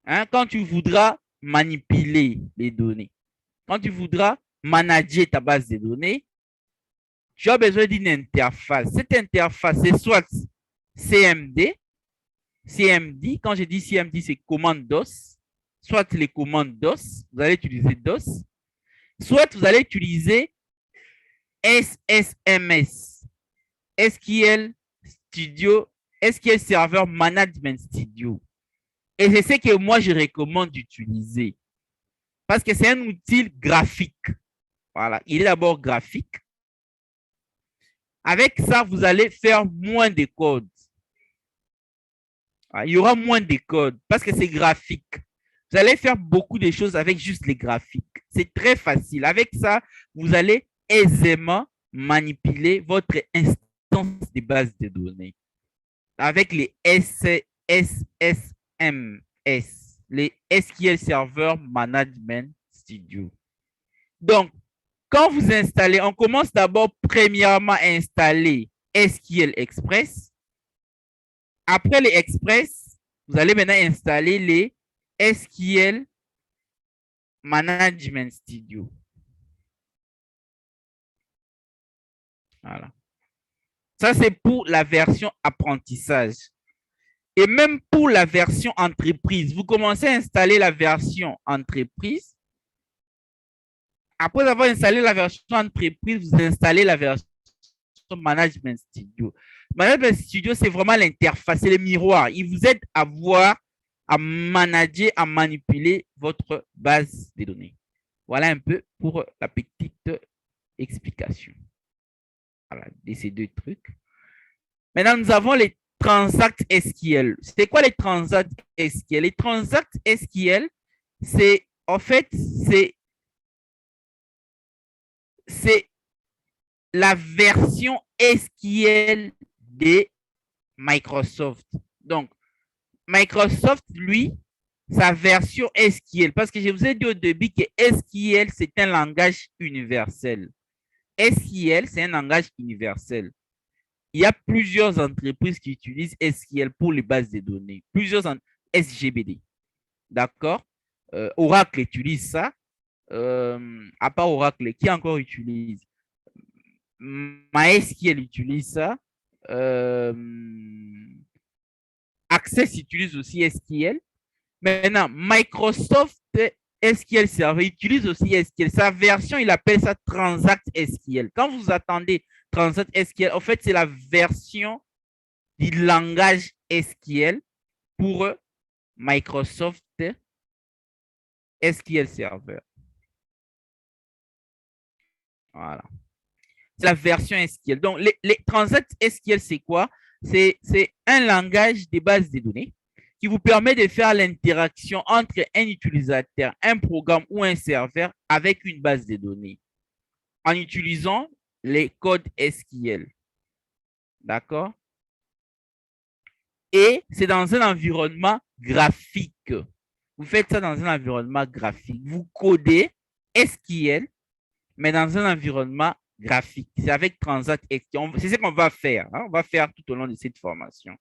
Hein? Quand tu voudras manipuler les données, quand tu voudras manager ta base de données, tu as besoin d'une interface. Cette interface, c'est soit CMD, quand je dis CMD, c'est commande DOS, soit les commandes DOS, vous allez utiliser DOS, soit vous allez utiliser SSMS, SQL Studio, SQL Server Management Studio. Et c'est ce que moi, je recommande d'utiliser. Parce que c'est un outil graphique. Voilà, il est d'abord graphique. Avec ça, vous allez faire moins de code. Il y aura moins de code parce que c'est graphique. Vous allez faire beaucoup de choses avec juste les graphiques. C'est très facile. Avec ça, vous allez aisément manipuler votre instance de base de données. Avec les SSMS, les SQL Server Management Studio. Donc, quand vous installez, on commence d'abord premièrement à installer SQL Express. Après les Express, vous allez maintenant installer les SQL Management Studio. Voilà. Ça, c'est pour la version apprentissage. Et même pour la version entreprise, vous commencez à installer la version entreprise. Après avoir installé la version entreprise, vous installez la version Management Studio. Management Studio, c'est vraiment l'interface, c'est le miroir. Il vous aide à voir, à manager, à manipuler votre base de données. Voilà un peu pour la petite explication. Voilà, de ces deux trucs. Maintenant, nous avons les transacts SQL. C'est quoi les transacts SQL? Les transacts SQL, c'est en fait, c'est la version SQL de Microsoft. Donc, Microsoft, lui, sa version SQL, parce que je vous ai dit au début que SQL, c'est un langage universel. SQL, c'est un langage universel. Il y a plusieurs entreprises qui utilisent SQL pour les bases de données. Plusieurs SGBD. D'accord? Oracle utilise ça. À part Oracle, qui encore utilise? MySQL utilise ça. Access utilise aussi SQL. Maintenant, Microsoft SQL Server utilise aussi SQL. Sa version, il appelle ça Transact SQL. Quand vous attendez Transact SQL, en fait, c'est la version du langage SQL pour Microsoft SQL Server. Voilà. C'est la version SQL. Donc, les Transact SQL, c'est quoi? C'est un langage de base de données qui vous permet de faire l'interaction entre un utilisateur, un programme ou un serveur avec une base de données en utilisant les codes SQL. D'accord? Et c'est dans un environnement graphique. Vous faites ça dans un environnement graphique. Vous codez SQL, mais dans un environnement graphique. C'est avec Transact SQL. C'est ce qu'on va faire. Hein? On va faire tout au long de cette formation.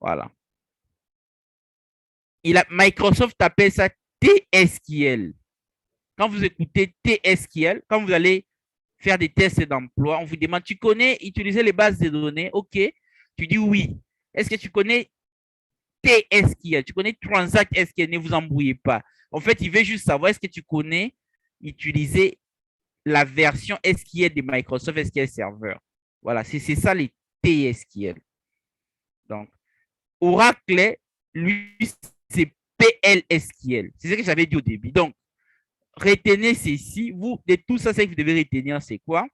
Voilà. Microsoft appelle ça TSQL. Quand vous écoutez TSQL, quand vous allez faire des tests d'emploi, on vous demande, tu connais utiliser les bases de données? OK. Tu dis oui. Est-ce que tu connais TSQL? Tu connais Transact SQL? Ne vous embrouillez pas. En fait, il veut juste savoir, est-ce que tu connais utiliser la version SQL de Microsoft SQL Server? Voilà, c'est ça les TSQL. Donc, Oracle, lui, c'est PLSQL. C'est ce que j'avais dit au début. Donc, retenez ceci. Vous, de tout ça, ce que vous devez retenir, c'est quoi?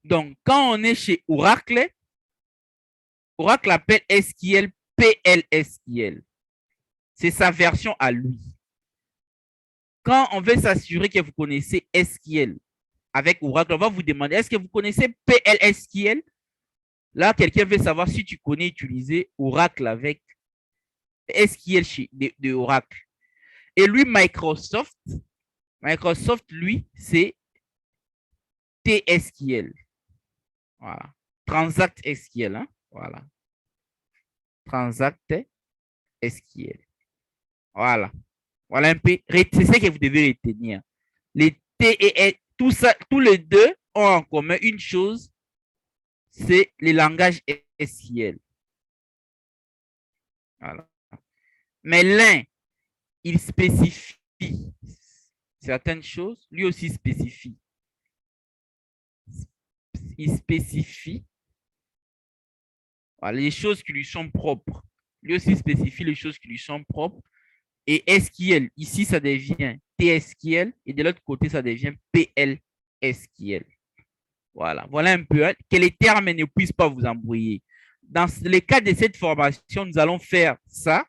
Donc, quand on est chez Oracle, Oracle appelle SQL PLSQL. C'est sa version à lui. Quand on veut s'assurer que vous connaissez SQL avec Oracle, on va vous demander, est-ce que vous connaissez PLSQL? Là, quelqu'un veut savoir si tu connais utiliser Oracle avec SQL de Oracle. Et lui, Microsoft, lui, c'est TSQL. Voilà. Transact SQL. Hein? Voilà. Transact SQL. Voilà. Voilà un peu. C'est ce que vous devez retenir. Les T et S, tout ça, tous les deux ont en commun une chose, c'est les langages SQL. Voilà. Mais l'un, il spécifie certaines choses, lui aussi spécifie. Il spécifie voilà, les choses qui lui sont propres. Lui aussi spécifie les choses qui lui sont propres. Et SQL, ici, ça devient TSQL et de l'autre côté, ça devient PLSQL. Voilà, voilà un peu, hein, que les termes ne puissent pas vous embrouiller. Dans le cas de cette formation, nous allons faire ça.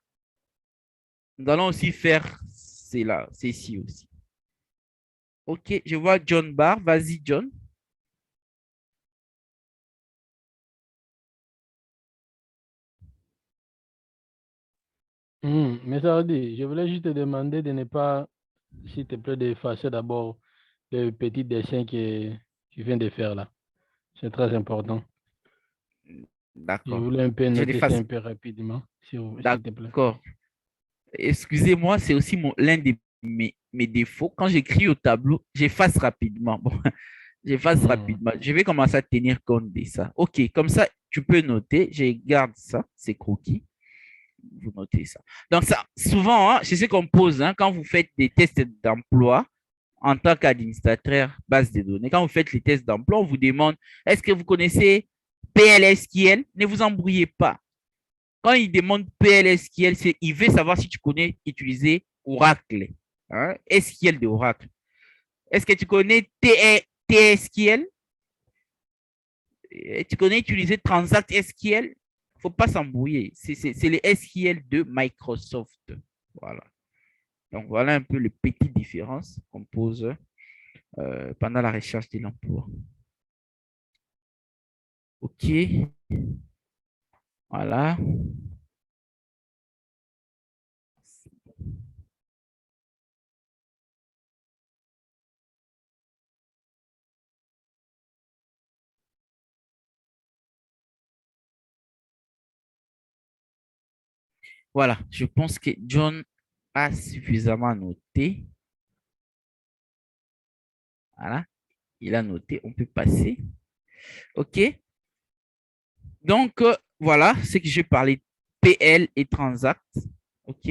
Nous allons aussi faire cela, ceci aussi. OK, je vois John Barr. Vas-y, John. Mais ça veut dire, je voulais juste te demander de ne pas, s'il te plaît, d'effacer d'abord le petit dessin que tu viens de faire là. C'est très important. Je D'accord. voulais un peu Je noter ça l'efface. un peu rapidement, s'il te plaît. D'accord. Excusez-moi, c'est aussi l'un de mes défauts. Quand j'écris au tableau, j'efface rapidement. Bon, j'efface Hmm. rapidement. Je vais commencer à tenir compte de ça. OK, comme ça, tu peux noter. Je garde ça, c'est croquis. Vous notez ça. Donc, ça, souvent, hein, c'est ce qu'on pose hein, quand vous faites des tests d'emploi en tant qu'administrateur base de données. Quand vous faites les tests d'emploi, on vous demande est-ce que vous connaissez PLSQL? Ne vous embrouillez pas. Quand il demande PLSQL, il veut savoir si tu connais utiliser Oracle, hein, SQL de Oracle. Est-ce que tu connais TSQL? Tu connais utiliser Transact SQL? Il ne faut pas s'embrouiller. C'est les SQL de Microsoft. Voilà. Donc, voilà un peu les petites différences qu'on pose pendant la recherche de l'emploi. OK. Voilà. Voilà. Je pense que John a suffisamment noté. Voilà. Il a noté. On peut passer. OK. Donc, voilà ce que j'ai parlé. PL et Transact. OK.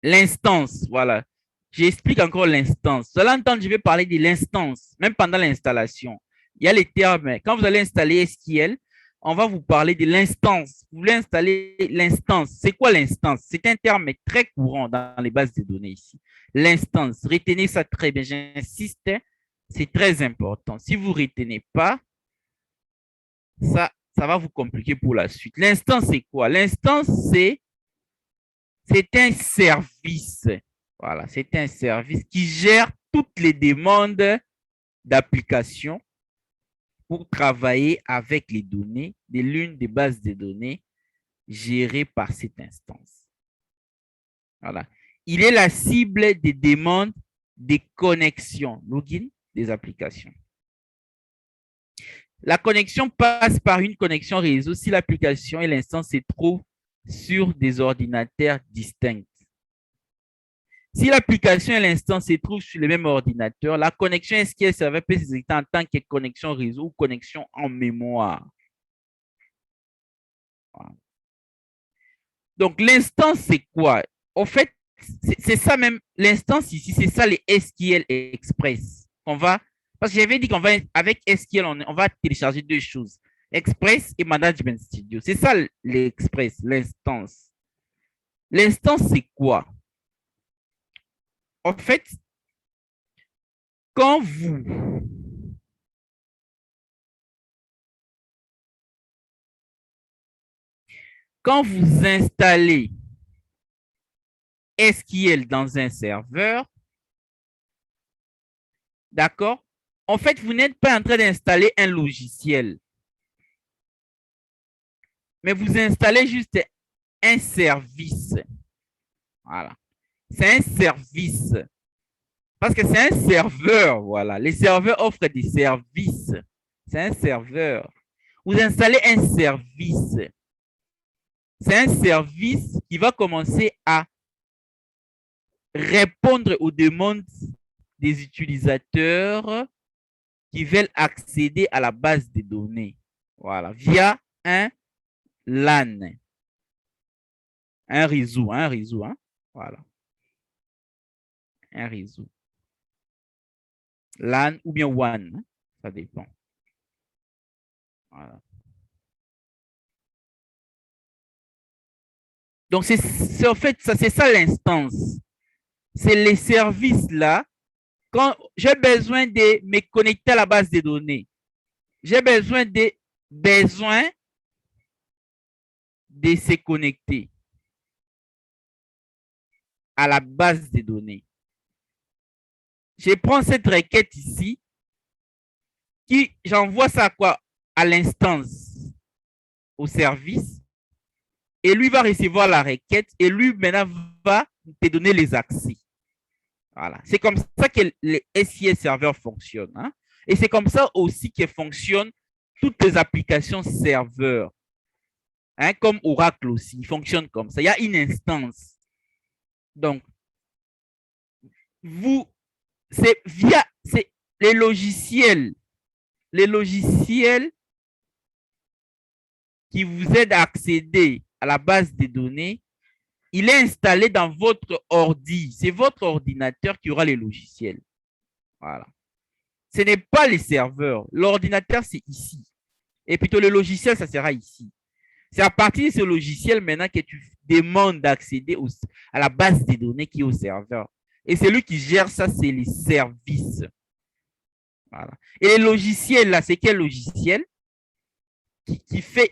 L'instance, voilà. J'explique encore l'instance. Vous allez entendre, je vais parler de l'instance, même pendant l'installation. Il y a les termes. Quand vous allez installer SQL, on va vous parler de l'instance. Vous voulez installer l'instance. C'est quoi l'instance? C'est un terme très courant dans les bases de données ici. L'instance. Retenez ça très bien. J'insiste, c'est très important. Si vous ne retenez pas, ça va vous compliquer pour la suite. L'instance, c'est quoi? L'instance, c'est un service. Voilà, c'est un service qui gère toutes les demandes d'application pour travailler avec les données de l'une des bases de données gérées par cette instance. Voilà. Il est la cible des demandes des connexions, login des applications. La connexion passe par une connexion réseau si l'application et l'instance se trouvent sur des ordinateurs distincts. Si l'application et l'instance se trouvent sur le même ordinateur, la connexion SQL Server peut s'exécuter en tant que connexion réseau ou connexion en mémoire. Donc, l'instance, c'est quoi? En fait, c'est ça même, l'instance ici, c'est ça les SQL Express. Parce que j'avais dit qu'on va, avec SQL, on va télécharger deux choses, Express et Management Studio. C'est ça l'Express, l'instance. L'instance, c'est quoi? En fait, quand vous installez SQL dans un serveur, d'accord? En fait, vous n'êtes pas en train d'installer un logiciel, mais vous installez juste un service. Voilà. C'est un service. Parce que c'est un serveur, voilà. Les serveurs offrent des services. C'est un serveur. Vous installez un service. C'est un service qui va commencer à répondre aux demandes des utilisateurs qui veulent accéder à la base de données. Voilà, via un LAN. Un réseau, hein? Voilà. Un réseau. LAN ou bien WAN, hein? Ça dépend. Voilà. Donc, en fait, c'est ça l'instance. C'est les services-là. Quand j'ai besoin de me connecter à la base de données, j'ai besoin de se connecter à la base de données. Je prends cette requête ici, qui j'envoie ça à quoi? À l'instance, au service, et lui va recevoir la requête, et lui maintenant va te donner les accès. Voilà. C'est comme ça que les SQL serveurs fonctionnent. Hein? Et c'est comme ça aussi que fonctionnent toutes les applications serveurs. Hein? Comme Oracle aussi, il fonctionne comme ça. Il y a une instance. Donc, c'est via les logiciels qui vous aident à accéder à la base des données. Il est installé dans votre ordi. C'est votre ordinateur qui aura les logiciels. Voilà. Ce n'est pas les serveurs. L'ordinateur, c'est ici. Et plutôt le logiciel, ça sera ici. C'est à partir de ce logiciel maintenant que tu demandes d'accéder à la base des données qui est au serveur. Et celui qui gère ça, c'est les services. Voilà. Et les logiciels, là, c'est quel logiciel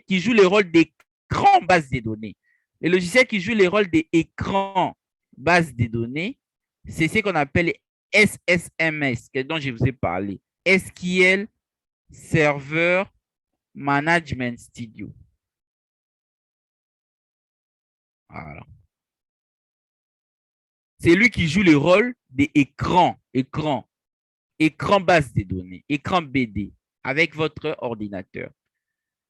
qui joue le rôle d'écran base des données? Les logiciels qui jouent le rôle d'écran base des données, c'est ce qu'on appelle SSMS, dont je vous ai parlé. SQL Server Management Studio. Voilà. C'est lui qui joue le rôle d'écran base des données, écran BD avec votre ordinateur.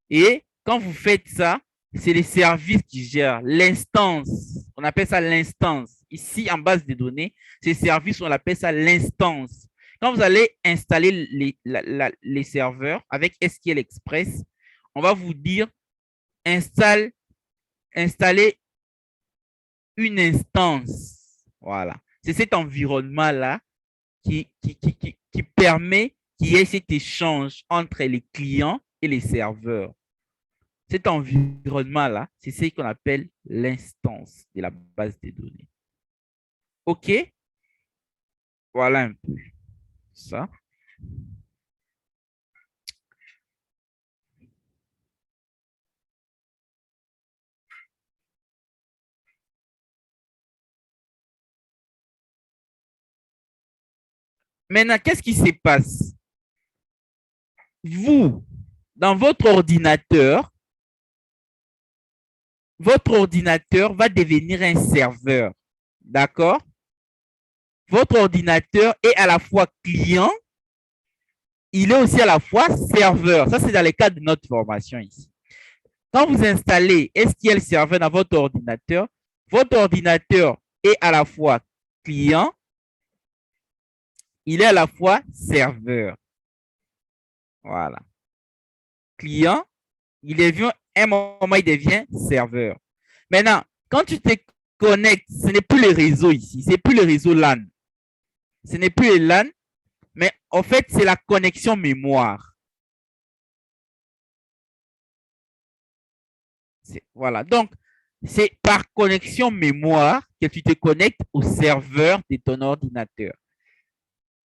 Et quand vous faites ça, c'est les services qui gèrent l'instance. On appelle ça l'instance. Ici, en base de données, ces services, on appelle ça l'instance. Quand vous allez installer les serveurs avec SQL Express, on va vous dire installer une instance. Voilà. C'est cet environnement-là qui permet qu'il y ait cet échange entre les clients et les serveurs. Cet environnement-là, c'est ce qu'on appelle l'instance de la base de données. OK? Voilà un peu ça. Maintenant, qu'est-ce qui se passe? Vous, dans votre ordinateur va devenir un serveur. D'accord? Votre ordinateur est à la fois client, il est aussi à la fois serveur. Ça, c'est dans le cadre de notre formation ici. Quand vous installez SQL Server dans votre ordinateur est à la fois client, il est à la fois serveur. Voilà. Client, un moment, il devient serveur. Maintenant, quand tu te connectes, ce n'est plus le réseau ici, c'est plus le réseau LAN. Ce n'est plus le LAN, mais en fait, c'est la connexion mémoire. Voilà. Donc, c'est par connexion mémoire que tu te connectes au serveur de ton ordinateur.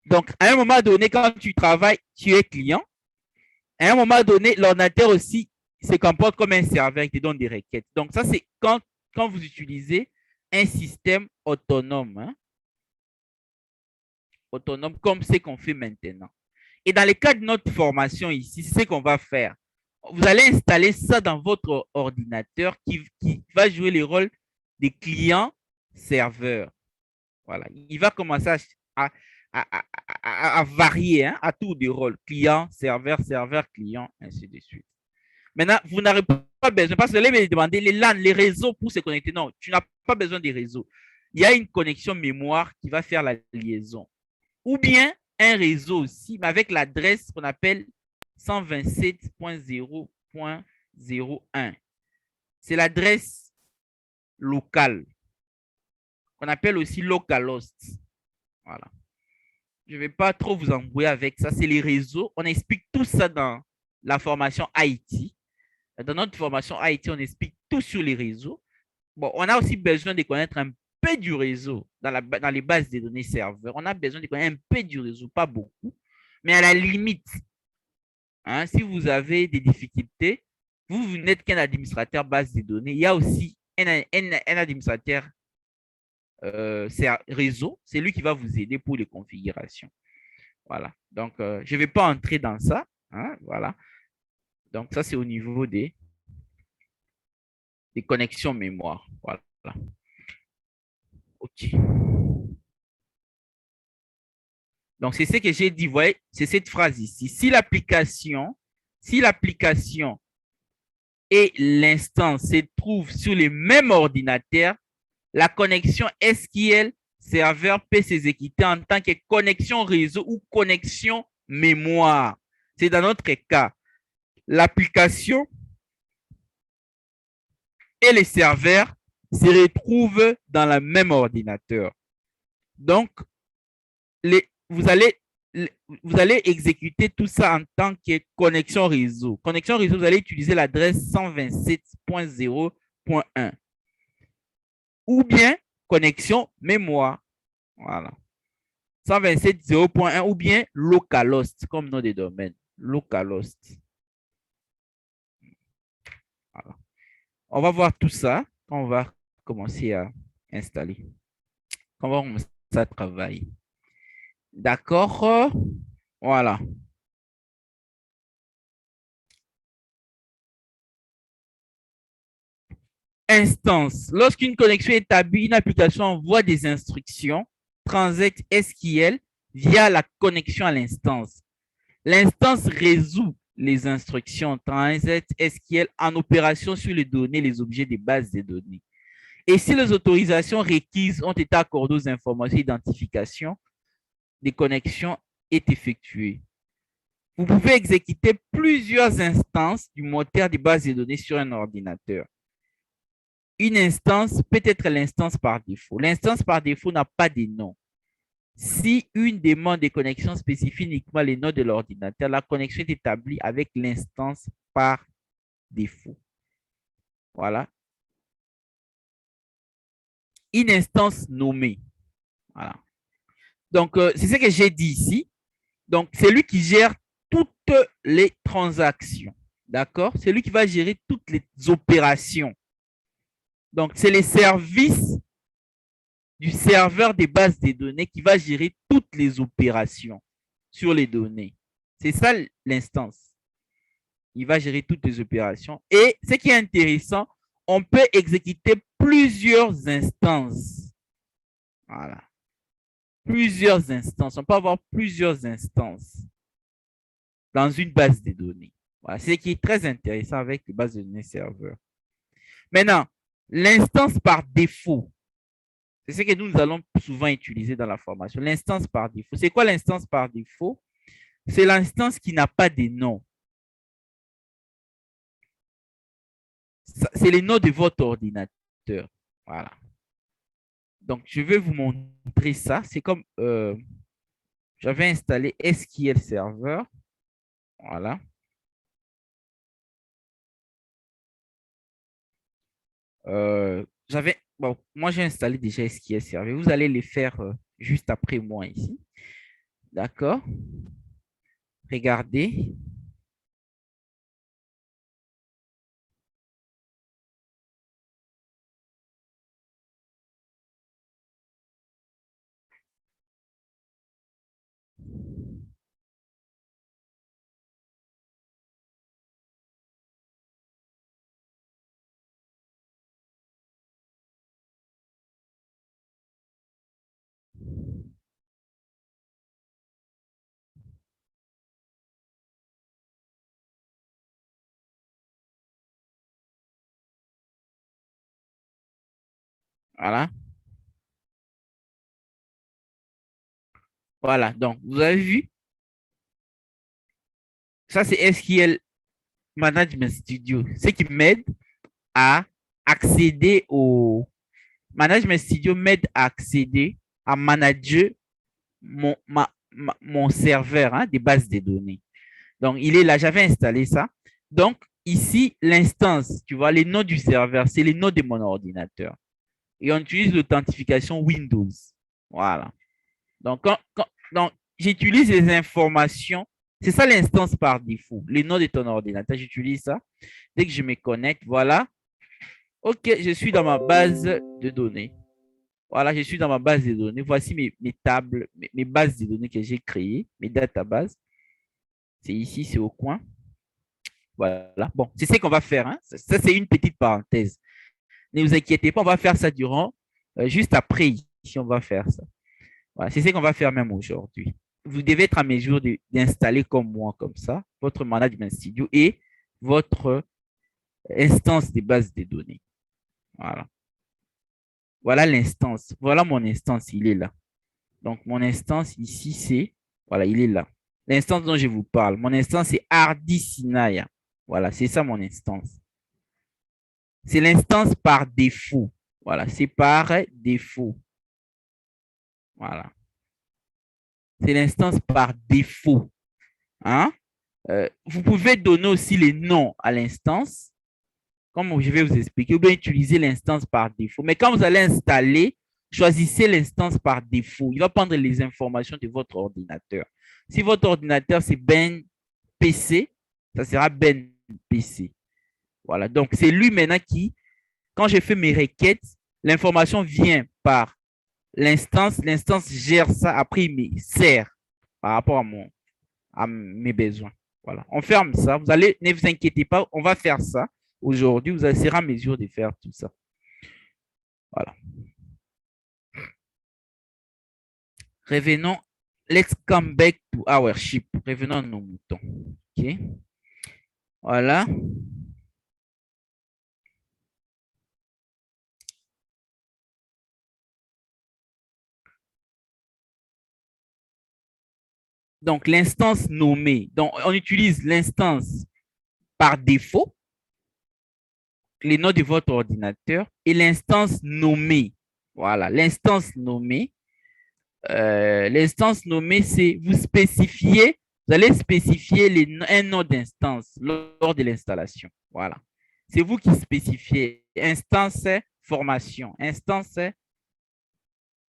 Donc, à un moment donné, quand tu travailles, tu es client. À un moment donné, l'ordinateur aussi se comporte comme un serveur qui te donne des requêtes. Donc, ça, c'est quand vous utilisez un système autonome. Hein? Autonome comme ce qu'on fait maintenant. Et dans le cas de notre formation ici, c'est ce qu'on va faire. Vous allez installer ça dans votre ordinateur qui va jouer le rôle des clients-serveurs. Voilà. Il va commencer à varier hein, à tour de rôle. Client, serveur, serveur, client, ainsi de suite. Maintenant, vous n'avez pas besoin, parce que vous allez me demander les LAN, les réseaux pour se connecter. Non, tu n'as pas besoin des réseaux. Il y a une connexion mémoire qui va faire la liaison. Ou bien un réseau aussi, mais avec l'adresse qu'on appelle 127.0.01. C'est l'adresse locale, qu'on appelle aussi localhost. Voilà. Je ne vais pas trop vous embrouiller avec ça. C'est les réseaux. On explique tout ça dans la formation IT. Dans notre formation IT, on explique tout sur les réseaux. Bon, on a aussi besoin de connaître un peu du réseau dans les bases de données serveurs. On a besoin de connaître un peu du réseau, pas beaucoup. Mais à la limite, hein, si vous avez des difficultés, vous n'êtes qu'un administrateur base de données. Il y a aussi un administrateur réseau. C'est lui qui va vous aider pour les configurations. Voilà. Donc, je ne vais pas entrer dans ça. Hein, voilà. Donc, ça, c'est au niveau des connexions mémoire. Voilà. OK. Donc, c'est ce que j'ai dit. Vous voyez, c'est cette phrase ici. Si l'application et l'instance se trouvent sur les mêmes ordinateurs, la connexion SQL serveur peut s'exécuter en tant que connexion réseau ou connexion mémoire. C'est dans notre cas. L'application et les serveurs se retrouvent dans le même ordinateur. Donc, vous allez exécuter tout ça en tant que connexion réseau. Connexion réseau, vous allez utiliser l'adresse 127.0.1 ou bien connexion mémoire. Voilà. 127.0.1 ou bien localhost comme nom de domaine. Localhost. Voilà. On va voir tout ça quand on va commencer à installer. Quand on va commencer à travailler. D'accord? Voilà. Instance. Lorsqu'une connexion est établie, une application envoie des instructions Transact SQL via la connexion à l'instance. L'instance résout les instructions Transact SQL en opération sur les données, les objets des bases de données. Et si les autorisations requises ont été accordées aux informations d'identification, des connexions est effectuée. Vous pouvez exécuter plusieurs instances du moteur des bases de données sur un ordinateur. une instance peut être l'instance par défaut. L'instance par défaut n'a pas de nom. Si une demande de connexion spécifie uniquement les noms de l'ordinateur, la connexion est établie avec l'instance par défaut. Voilà. Une instance nommée. Voilà. Donc, c'est ce que j'ai dit ici. Donc, c'est lui qui gère toutes les transactions. D'accord? C'est lui qui va gérer toutes les opérations. Donc, c'est les services du serveur des bases de données qui va gérer toutes les opérations sur les données. C'est ça l'instance. Il va gérer toutes les opérations. Et ce qui est intéressant, on peut exécuter plusieurs instances. Voilà. Plusieurs instances. On peut avoir plusieurs instances dans une base de données. Voilà. C'est ce qui est très intéressant avec les bases de données serveurs. Maintenant, l'instance par défaut, c'est ce que nous allons souvent utiliser dans la formation. L'instance par défaut. C'est quoi l'instance par défaut? C'est l'instance qui n'a pas de nom. C'est les noms de votre ordinateur. Voilà. Donc, je vais vous montrer ça. C'est comme j'avais installé SQL Server. Voilà. Bon, moi, j'ai installé déjà SQL Server. Vous allez les faire juste après moi ici. D'accord. Regardez. Voilà. Voilà. Donc, vous avez vu, ça, c'est SQL Management Studio. Ce qui m'aide à accéder au Management Studio m'aide à accéder, à manager mon serveur des bases de données. Donc, il est là, j'avais installé ça. Donc, ici, l'instance, tu vois, les noms du serveur, c'est les noms de mon ordinateur. Et on utilise l'authentification Windows. Voilà. Donc, donc j'utilise les informations. C'est ça l'instance par défaut. Les noms de ton ordinateur, j'utilise ça. Dès que je me connecte, voilà. OK, je suis dans ma base de données. Voilà, je suis dans ma base de données. Voici mes tables, mes bases de données que j'ai créées, mes databases. C'est ici, c'est au coin. Voilà. Bon, c'est ce qu'on va faire. Ça, c'est une petite parenthèse. Ne vous inquiétez pas, on va faire ça durant, juste après, ici, on va faire ça. Voilà, c'est ce qu'on va faire même aujourd'hui. Vous devez être en mesure d'installer comme moi, comme ça, votre Management Studio et votre instance de base de données. Voilà. Voilà l'instance. Voilà mon instance, il est là. Donc, mon instance ici, c'est, voilà, il est là. L'instance dont je vous parle, mon instance, c'est Hardy Sinaya. Voilà, c'est ça mon instance. C'est l'instance par défaut. Voilà, c'est par défaut. Voilà. C'est l'instance par défaut. Hein? Vous pouvez donner aussi les noms à l'instance, comme je vais vous expliquer, ou bien utiliser l'instance par défaut. Mais quand vous allez installer, choisissez l'instance par défaut. Il va prendre les informations de votre ordinateur. Si votre ordinateur, c'est Ben PC, ça sera Ben PC. Voilà. Donc, c'est lui maintenant qui, quand je fais mes requêtes, l'information vient par l'instance. L'instance gère ça. Après, il me sert par rapport à mes besoins. Voilà. On ferme ça. Vous allez, ne vous inquiétez pas, on va faire ça aujourd'hui. Vous serez en mesure de faire tout ça. Voilà. Revenons. Let's come back to our ship. Revenons à nos moutons. OK. Voilà. Donc, l'instance nommée. Donc, on utilise l'instance par défaut. les noms de votre ordinateur et l'instance nommée. Voilà, l'instance nommée. L'instance nommée, c'est vous spécifiez, vous allez spécifier un nom d'instance lors de l'installation. Voilà. C'est vous qui spécifiez. Instance, c'est formation. Instance, c'est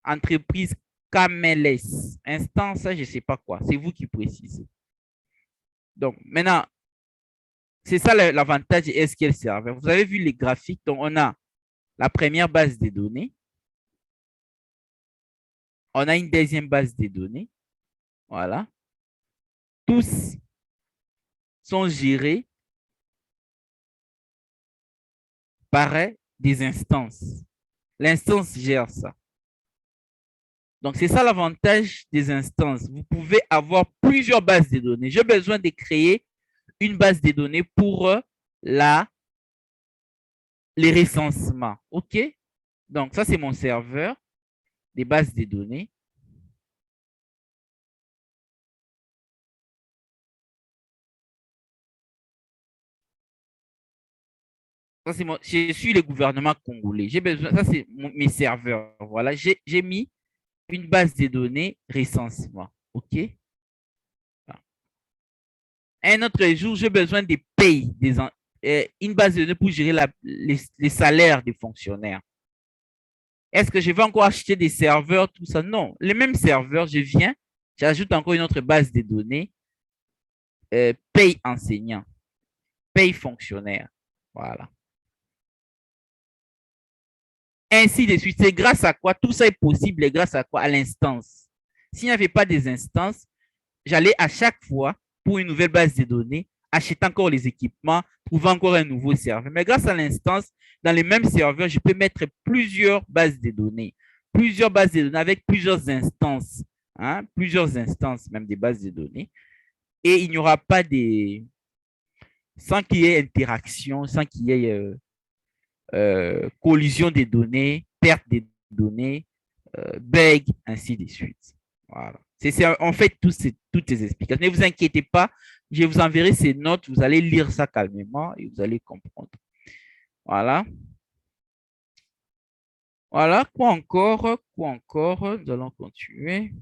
entreprise Cameles. Instance, je ne sais pas quoi. C'est vous qui précisez. Donc, maintenant, c'est ça l'avantage de SQL Server. Vous avez vu les graphiques. Donc, on a la première base de données. On a une deuxième base de données. Voilà. Tous sont gérés par des instances. L'instance gère ça. Donc, c'est ça l'avantage des instances. Vous pouvez avoir plusieurs bases de données. J'ai besoin de créer une base de données pour les recensements. OK? Donc, ça, c'est mon serveur des bases de données. Ça, c'est je suis le gouvernement congolais. J'ai besoin, ça, c'est mes serveurs. Voilà, j'ai mis une base de données recensement. OK? Un autre jour, j'ai besoin de payer une base de données pour gérer les salaires des fonctionnaires. Est-ce que je vais encore acheter des serveurs, tout ça? Non. Les mêmes serveurs, je viens, j'ajoute encore une autre base de données, paye enseignant, paye fonctionnaire. Voilà. Ainsi de suite. C'est grâce à quoi tout ça est possible et grâce à quoi? À l'instance. S'il n'y avait pas des instances, j'allais à chaque fois pour une nouvelle base de données, acheter encore les équipements, trouver encore un nouveau serveur. Mais grâce à l'instance, dans les mêmes serveurs, je peux mettre plusieurs bases de données. Plusieurs bases de données avec plusieurs instances. Hein, plusieurs instances même des bases de données. Et il n'y aura pas des... Sans qu'il y ait interaction, sans qu'il y ait collision des données, perte des données, bug, ainsi de suite. Voilà. C'est en fait toutes ces explications. Ne vous inquiétez pas, je vous enverrai ces notes, vous allez lire ça calmement et vous allez comprendre. Voilà. Voilà, quoi encore? Nous allons continuer.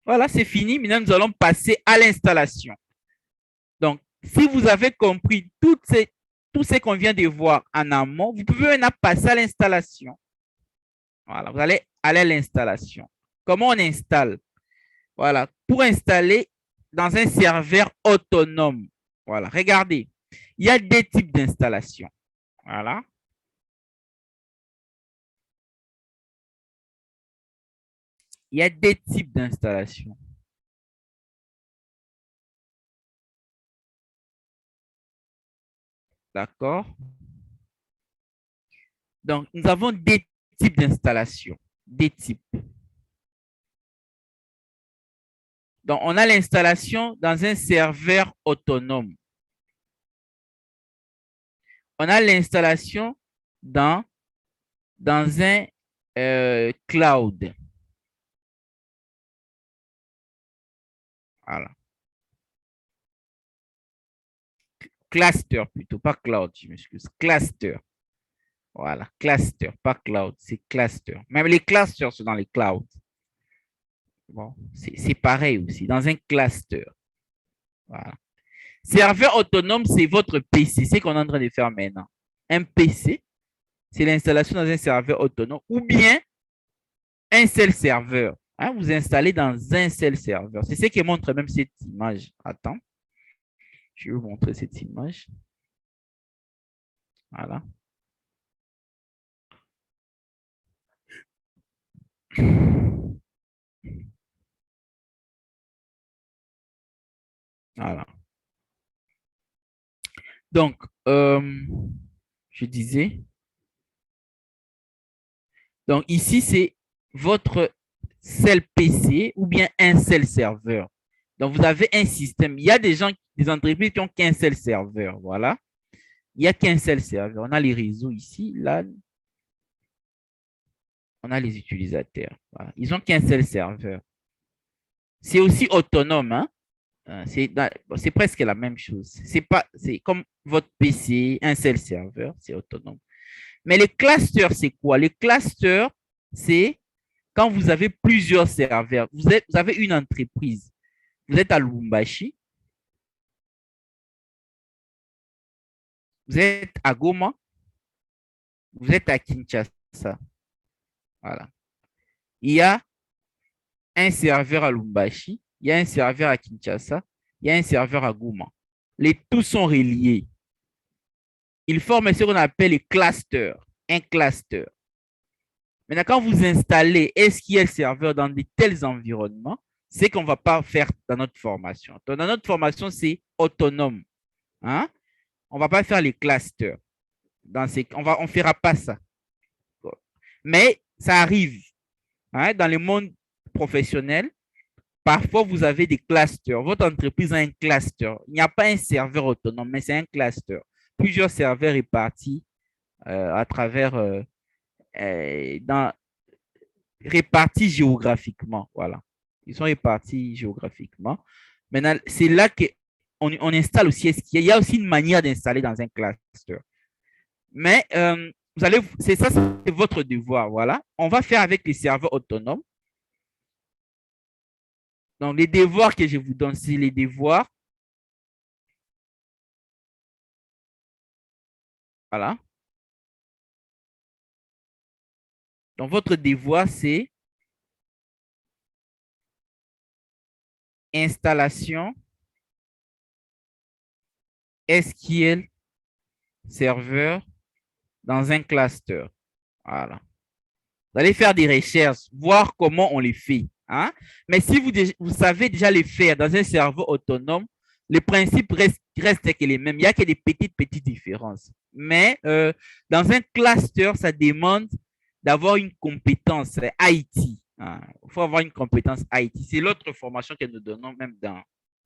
Voilà, c'est fini. Maintenant, nous allons passer à l'installation. Donc, si vous avez compris tout ce qu'on vient de voir en amont, vous pouvez maintenant passer à l'installation. Voilà, vous allez aller à l'installation. Comment on installe? Voilà, pour installer dans un serveur autonome. Voilà, regardez, il y a deux types d'installation. Voilà. Il y a deux types d'installation. D'accord? Donc, nous avons deux types d'installation. Des types. Donc, on a l'installation dans un serveur autonome. On a l'installation dans un cloud. Voilà. Cluster plutôt, pas cloud, je m'excuse. Cluster. Voilà, cluster, pas cloud, c'est cluster. Même les clusters sont dans les clouds. Bon, c'est pareil aussi, dans un cluster. Voilà. Serveur autonome, c'est votre PC, c'est ce qu'on est en train de faire maintenant. Un PC, c'est l'installation dans un serveur autonome ou bien un seul serveur. Hein, vous installez dans un seul serveur. C'est ce qui montre même cette image. Attends, je vais vous montrer cette image. Voilà. Voilà. Donc, je disais, donc ici, c'est votre seul PC ou bien un seul serveur. Donc, vous avez un système. Il y a des gens, des entreprises qui ont qu'un seul serveur. Voilà. Il n'y a qu'un seul serveur. On a les réseaux ici. Là, on a les utilisateurs. Voilà. Ils n'ont qu'un seul serveur. C'est aussi autonome. Hein? C'est presque la même chose. C'est comme votre PC, un seul serveur, c'est autonome. Mais les clusters, c'est quoi? Les clusters, c'est quand vous avez plusieurs serveurs. Vous avez une entreprise. Vous êtes à Lubumbashi, vous êtes à Goma, vous êtes à Kinshasa. Voilà. Il y a un serveur à Lubumbashi, il y a un serveur à Kinshasa, il y a un serveur à Goma. Les tous sont reliés. Ils forment ce qu'on appelle les clusters, un cluster. Maintenant, quand vous installez SQL Server dans de tels environnements, c'est qu'on ne va pas faire dans notre formation. Donc, dans notre formation, c'est autonome. Hein? On ne va pas faire les clusters. On ne fera pas ça. Mais ça arrive. Hein? Dans le monde professionnel, parfois, vous avez des clusters. Votre entreprise a un cluster. Il n'y a pas un serveur autonome, mais c'est un cluster. Plusieurs serveurs répartis à travers, répartis géographiquement. Voilà. Ils sont répartis géographiquement. Maintenant, c'est là qu'on installe aussi SQL. Il y a aussi une manière d'installer dans un cluster. Mais c'est ça, c'est votre devoir. Voilà. On va faire avec les serveurs autonomes. Donc, les devoirs que je vous donne, c'est les devoirs. Voilà. Donc, votre devoir, c'est installation SQL serveur dans un cluster. Voilà. Vous allez faire des recherches, voir comment on les fait. Hein? Mais si vous savez déjà les faire dans un serveur autonome, le principe reste que les mêmes. Il n'y a que des petites différences. Mais dans un cluster, ça demande d'avoir une compétence IT. Hein? Il faut avoir une compétence IT. C'est l'autre formation que nous donnons même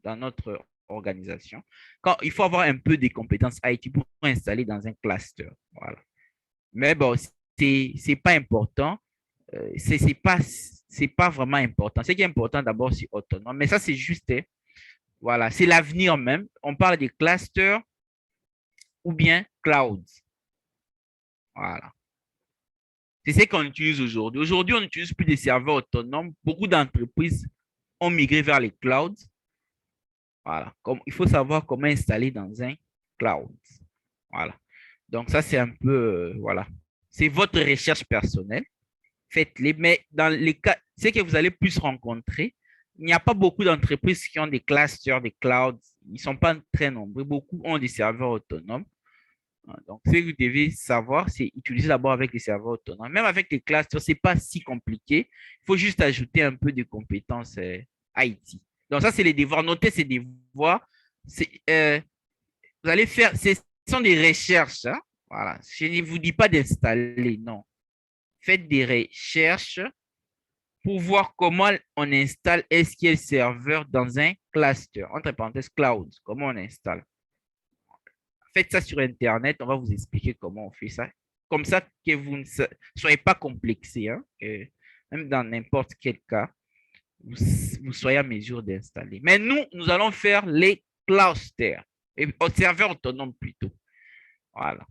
dans notre organisation. Il faut avoir un peu de compétences IT pour installer dans un cluster. Voilà. Mais bon, c'est pas important. C'est pas vraiment important. Ce qui est important d'abord, c'est autonome. Mais ça, c'est juste, voilà, c'est l'avenir même. On parle des clusters ou bien clouds. Voilà. C'est ce qu'on utilise aujourd'hui. Aujourd'hui, on n'utilise plus des serveurs autonomes. Beaucoup d'entreprises ont migré vers les clouds. Voilà. Il faut savoir comment installer dans un cloud. Voilà. Donc, ça, c'est un peu, voilà. C'est votre recherche personnelle. Faites-les. Mais dans les cas, c'est que vous allez plus rencontrer. Il n'y a pas beaucoup d'entreprises qui ont des clusters, des clouds. Ils ne sont pas très nombreux. Beaucoup ont des serveurs autonomes. Donc, ce que vous devez savoir, c'est utiliser d'abord avec les serveurs autonomes. Même avec les clusters, ce n'est pas si compliqué. Il faut juste ajouter un peu de compétences IT. Donc, ça, c'est les devoirs. Notez ces devoirs. Vous allez faire, ce sont des recherches. Hein? Voilà. Je ne vous dis pas d'installer, non. Faites des recherches pour voir comment on installe SQL Server dans un cluster, entre parenthèses cloud, comment on installe. Faites ça sur Internet, on va vous expliquer comment on fait ça. Comme ça que vous ne soyez pas complexé, hein, même dans n'importe quel cas, vous soyez à mesure d'installer. Mais nous allons faire les clusters, au serveur autonome plutôt. Voilà.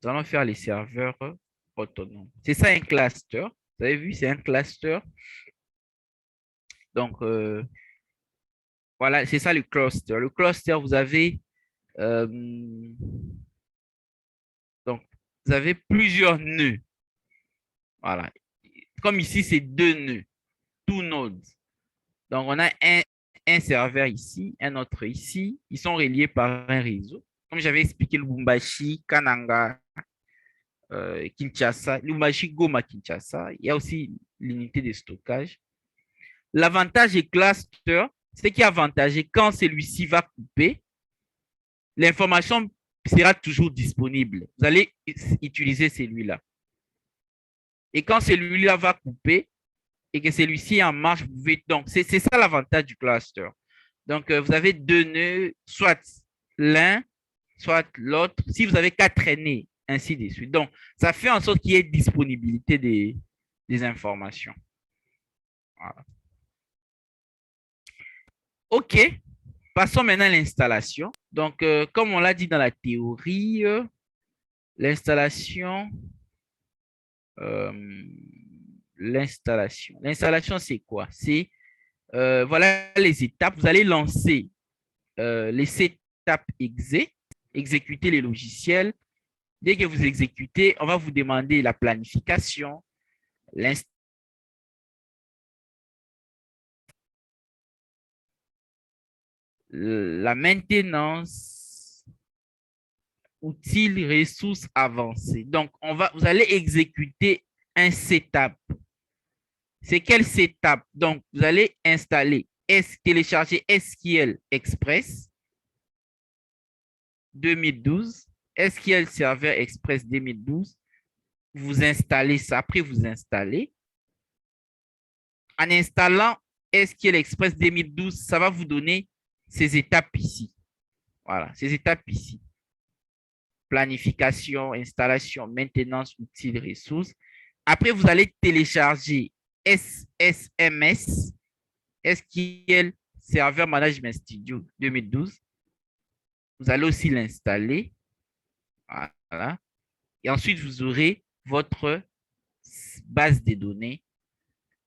Nous allons faire les serveurs autonomes. C'est ça un cluster. Vous avez vu, c'est un cluster. Donc, voilà, c'est ça le cluster. Le cluster, vous avez donc, vous avez plusieurs nœuds. Voilà. Comme ici, c'est 2 nœuds, 2 nodes. Donc, on a un serveur ici, un autre ici. Ils sont reliés par un réseau. Comme j'avais expliqué, Lubumbashi, Kananga, Kinshasa, Lubumbashi, Goma, Kinshasa. Il y a aussi l'unité de stockage. L'avantage des clusters, c'est qui est avantageux quand celui-ci va couper, l'information sera toujours disponible. Vous allez utiliser celui-là. Et quand celui-là va couper et que celui-ci est en marche, vous pouvez. Donc, c'est ça l'avantage du cluster. Donc, vous avez 2 nœuds, soit l'un, soit l'autre. Si vous avez 4 nœuds, ainsi de suite. Donc, ça fait en sorte qu'il y ait disponibilité des informations. Voilà. OK. Passons maintenant à l'installation. Donc, comme on l'a dit dans la théorie, l'installation, L'installation, c'est quoi? C'est, voilà les étapes. Vous allez lancer les setup exe, exécuter les logiciels. Dès que vous exécutez, on va vous demander la planification, la maintenance, outils, ressources avancées. Donc, vous allez exécuter un setup. C'est quel setup? Donc, vous allez installer, télécharger SQL Express 2012, SQL Server Express 2012. Vous installez ça, après vous installez. En installant SQL Express 2012, ça va vous donner ces étapes ici. Voilà, ces étapes ici. Planification, installation, maintenance, outils, ressources. Après, vous allez télécharger SSMS, SQL Server Management Studio 2012. Vous allez aussi l'installer. Voilà. Et ensuite, vous aurez votre base de données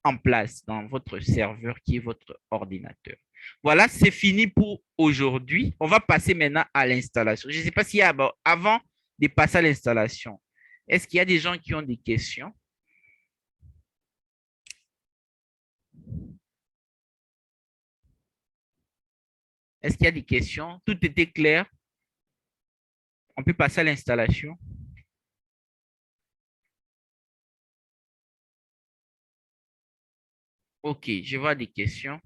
en place dans votre serveur qui est votre ordinateur. Voilà, c'est fini pour aujourd'hui. On va passer maintenant à l'installation. Je ne sais pas s'il y a, avant de passer à l'installation, est-ce qu'il y a des gens qui ont des questions? Est-ce qu'il y a des questions? Tout était clair? On peut passer à l'installation. OK, je vois des questions.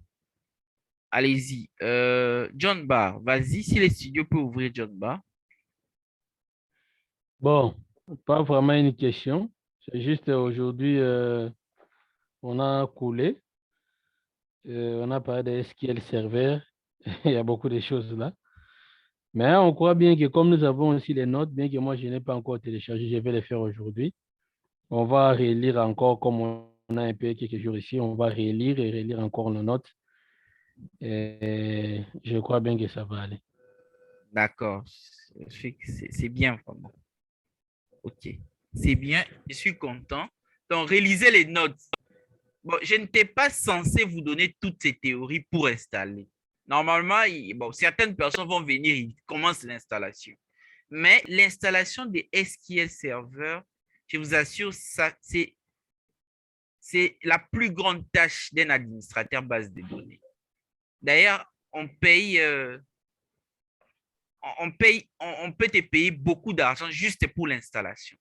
Allez-y. John Barr, vas-y, si les studios peuvent ouvrir John Barr. Bon, pas vraiment une question. C'est juste aujourd'hui, on a coulé. On a parlé de SQL Server. Il y a beaucoup de choses là. Mais on croit bien que comme nous avons aussi les notes, bien que moi je n'ai pas encore téléchargé, je vais les faire aujourd'hui. On va relire encore, comme on a un peu quelques jours ici, on va relire et relire encore nos notes. Et je crois bien que ça va aller. D'accord. C'est bien, vraiment. OK. C'est bien. Je suis content. Donc, réalisez les notes. Bon, je n'étais pas censé vous donner toutes ces théories pour installer. Normalement, bon, certaines personnes vont venir, ils commencent l'installation. Mais l'installation des SQL Server, je vous assure, ça, c'est la plus grande tâche d'un administrateur base de données. D'ailleurs, on peut te payer beaucoup d'argent juste pour l'installation.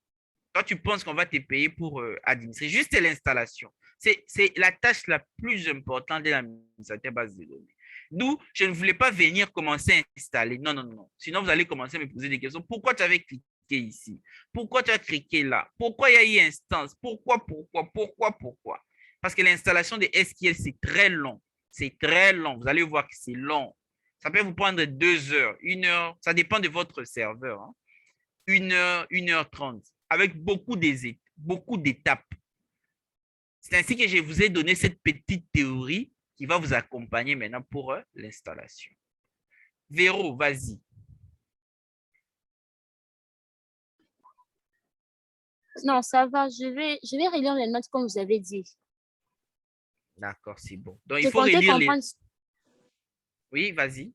Toi, tu penses qu'on va te payer pour administrer juste l'installation. C'est la tâche la plus importante de l'administrateur base de données. D'où je ne voulais pas venir commencer à installer. Non, non, non. Sinon, vous allez commencer à me poser des questions. Pourquoi tu avais cliqué ici? Pourquoi tu as cliqué là? Pourquoi il y a eu instance? Pourquoi? Parce que l'installation de SQL, c'est très long. C'est très long. Vous allez voir que c'est long. Ça peut vous prendre 2 heures, 1 heure. Ça dépend de votre serveur. Hein. 1 heure, 1h30, avec beaucoup d'étapes. C'est ainsi que je vous ai donné cette petite théorie qui va vous accompagner maintenant pour l'installation. Véro, vas-y. Non, ça va. Je vais relire les notes comme vous avez dit. D'accord, c'est bon. Donc, il faut relire les... Oui, vas-y.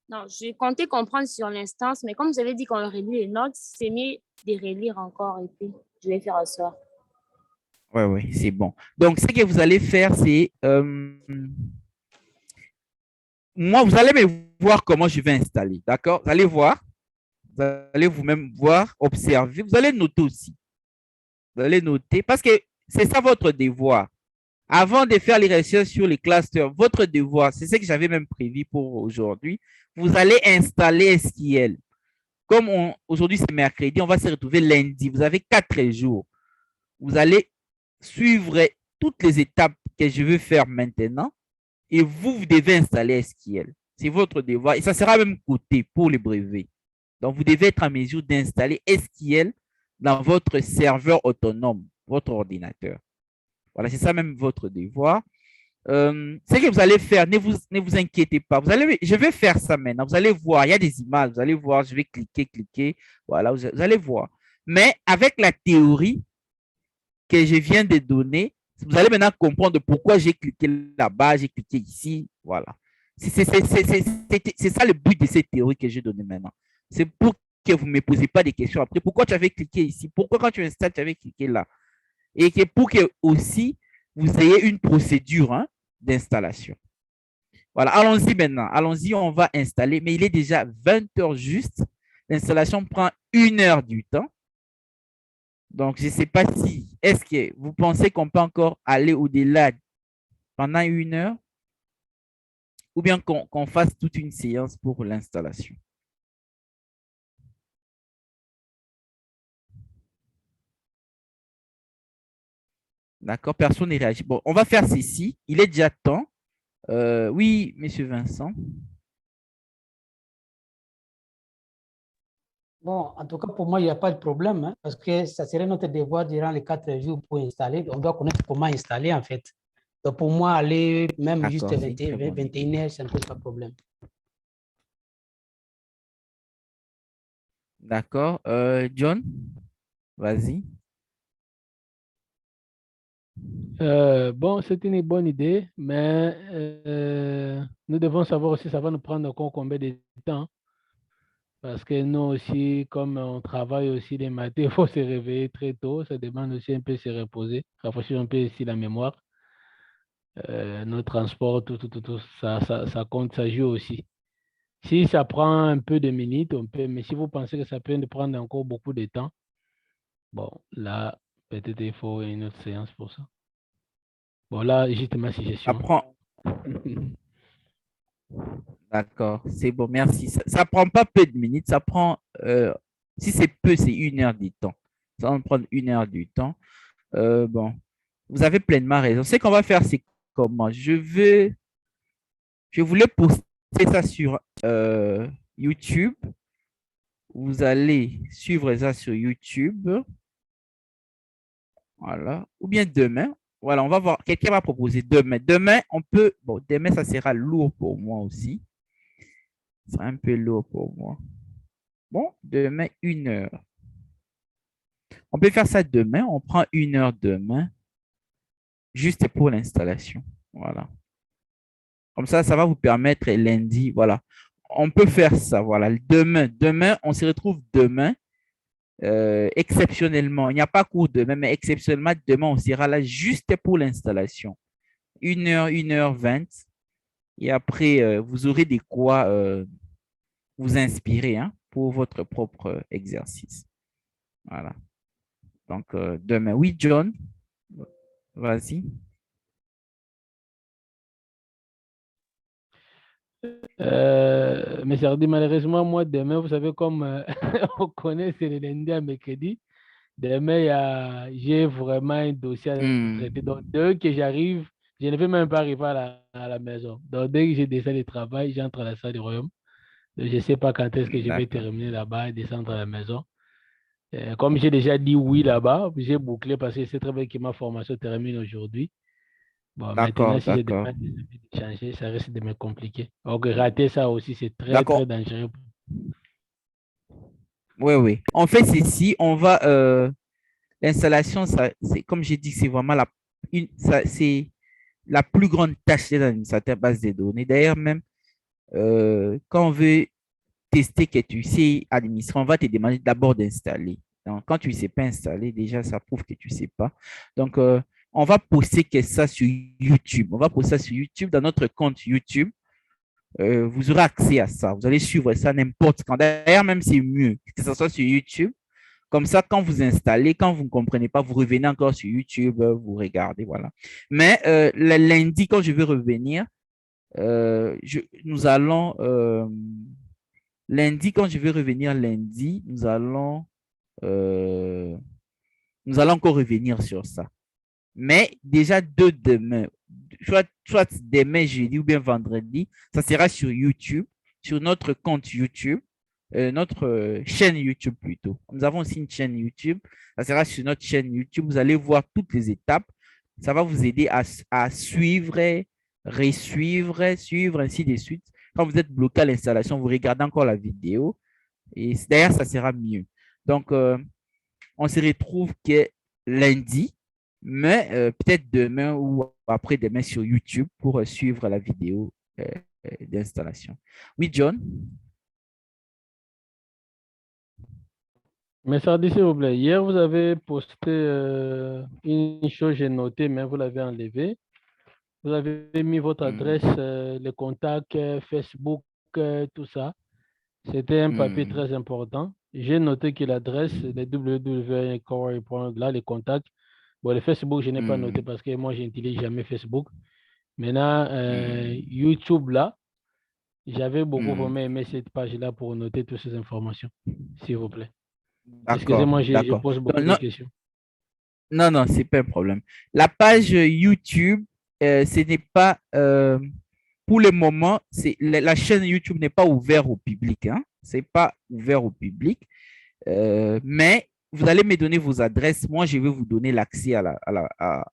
Non, je comptais comprendre sur l'instance, mais comme vous avez dit qu'on relit les notes, c'est mieux de relire encore et puis je vais faire ça. Oui, c'est bon. Donc, ce que vous allez faire, c'est... moi, vous allez me voir comment je vais installer. D'accord? Vous allez voir. Vous allez vous-même voir, observer. Vous allez noter aussi. Vous allez noter parce que c'est ça votre devoir. Avant de faire les recherches sur les clusters, votre devoir, c'est ce que j'avais même prévu pour aujourd'hui, vous allez installer SQL. Comme aujourd'hui c'est mercredi, on va se retrouver lundi. Vous avez 4 jours. Vous allez suivre toutes les étapes que je veux faire maintenant et vous devez installer SQL. C'est votre devoir et ça sera même coté pour les brevets. Donc, vous devez être en mesure d'installer SQL dans votre serveur autonome, votre ordinateur. Voilà, c'est ça même votre devoir. Ce que vous allez faire, ne vous inquiétez pas. Je vais faire ça maintenant. Vous allez voir, il y a des images. Vous allez voir, je vais cliquer. Voilà, vous allez voir. Mais avec la théorie que je viens de donner, vous allez maintenant comprendre pourquoi j'ai cliqué là-bas, j'ai cliqué ici. Voilà. C'est ça le but de cette théorie que j'ai donnée maintenant. C'est pour que vous ne me posez pas des questions après. Pourquoi tu avais cliqué ici? Pourquoi quand tu installes, tu avais cliqué là? Et que pour que aussi vous ayez une procédure d'installation. Voilà, allons-y maintenant. Allons-y, on va installer. Mais il est déjà 20 heures juste. L'installation prend 1 heure du temps. Donc, je ne sais pas si, est-ce que vous pensez qu'on peut encore aller au-delà pendant 1 heure ou bien qu'on fasse toute une séance pour l'installation? D'accord, personne n'est réagi. Bon, on va faire ceci. Il est déjà temps. Oui, monsieur Vincent. Bon, en tout cas, pour moi, il n'y a pas de problème, hein, parce que ça serait notre devoir durant les 4 jours pour installer. On doit connaître comment installer, en fait. Donc, pour moi, aller même juste 21 heures, ça ne pose pas de problème. D'accord. John, vas-y. Bon, c'est une bonne idée, mais nous devons savoir aussi ça va nous prendre encore combien de temps. Parce que nous aussi, comme on travaille aussi les matins, il faut se réveiller très tôt. Ça demande aussi un peu de se reposer, rafraîchir un peu ici la mémoire. Nos transports, tout, ça compte, ça joue aussi. Si ça prend un peu de minutes, on peut, mais si vous pensez que ça peut nous prendre encore beaucoup de temps, bon, là, peut-être il faut une autre séance pour ça. Bon, là, juste ma suggestion. D'accord, c'est bon, merci. Ça prend pas peu de minutes, ça prend, si c'est peu, c'est 1 heure du temps. Ça va prendre 1 heure du temps. Bon, vous avez pleinement raison. Ce qu'on va faire, c'est comment? Je voulais poster ça sur YouTube. Vous allez suivre ça sur YouTube. Voilà. Ou bien demain. Voilà, on va voir. Quelqu'un va proposer demain. Demain, on peut. Bon, demain, ça sera lourd pour moi aussi. Ça sera un peu lourd pour moi. Bon, demain, 1 heure. On peut faire ça demain. On prend 1 heure demain, juste pour l'installation. Voilà. Comme ça va vous permettre lundi. Voilà. On peut faire ça. Voilà. Demain, on se retrouve demain. Exceptionnellement, il n'y a pas cours demain, mais exceptionnellement, demain, on sera là juste pour l'installation. 1 heure, 1h20. Et après, vous aurez de quoi vous inspirer pour votre propre exercice. Voilà. Donc, demain. Oui, John, vas-y. Mais ça dit malheureusement, moi, demain, vous savez, comme on connaît, c'est le lundi à mercredi. Demain, j'ai vraiment un dossier à traiter. Donc, dès que j'arrive, je ne vais même pas arriver à la maison. Donc, dès que j'ai descendu le travail, j'entre à la salle du royaume. Donc, je ne sais pas quand est-ce que je vais terminer là-bas et descendre à la maison. Comme j'ai déjà dit oui là-bas, j'ai bouclé parce que c'est très bien que ma formation termine aujourd'hui. Bon, maintenant, si je demande de changer, ça risque de me compliquer. Donc, rater ça aussi, c'est très, très dangereux. Oui. En fait, ceci, on va. L'installation, c'est comme j'ai dit, c'est vraiment c'est la plus grande tâche des administrateurs base de données. D'ailleurs, même quand on veut tester que tu sais administrer, on va te demander d'abord d'installer. Donc, quand tu ne sais pas installer, déjà, ça prouve que tu ne sais pas. Donc, on va poster que ça sur YouTube. On va poster ça sur YouTube, dans notre compte YouTube. Vous aurez accès à ça. Vous allez suivre ça n'importe quand. D'ailleurs, même c'est mieux que ce soit sur YouTube. Comme ça, quand vous installez, quand vous ne comprenez pas, vous revenez encore sur YouTube, vous regardez, voilà. Mais le lundi, quand je vais revenir, nous allons lundi, quand je vais revenir lundi, nous allons encore revenir sur ça. Mais déjà demain, soit demain, jeudi ou bien vendredi, ça sera sur YouTube, sur notre compte YouTube, notre chaîne YouTube plutôt. Nous avons aussi une chaîne YouTube. Ça sera sur notre chaîne YouTube. Vous allez voir toutes les étapes. Ça va vous aider à suivre suivre, ainsi de suite. Quand vous êtes bloqué à l'installation, vous regardez encore la vidéo et d'ailleurs, ça sera mieux. Donc, on se retrouve que lundi, mais peut-être demain ou après-demain sur YouTube pour suivre la vidéo d'installation. Oui, John? Mais ça dit, s'il vous plaît, hier, vous avez posté une chose, j'ai noté, mais vous l'avez enlevé. Vous avez mis votre adresse, les contacts, Facebook, tout ça. C'était un papier très important. J'ai noté que l'adresse, les www.core.org, là, les contacts. Bon, le Facebook, je n'ai pas noté parce que moi, je n'utilise jamais Facebook. Maintenant, YouTube, là, j'avais beaucoup aimé cette page-là pour noter toutes ces informations, s'il vous plaît. Excusez-moi, je pose beaucoup de questions. Non, non, c'est pas un problème. La page YouTube, ce n'est pas, pour le moment, la chaîne YouTube n'est pas ouverte au public. Hein? Ce n'est pas ouvert au public. Mais vous allez me donner vos adresses. Moi, je vais vous donner l'accès à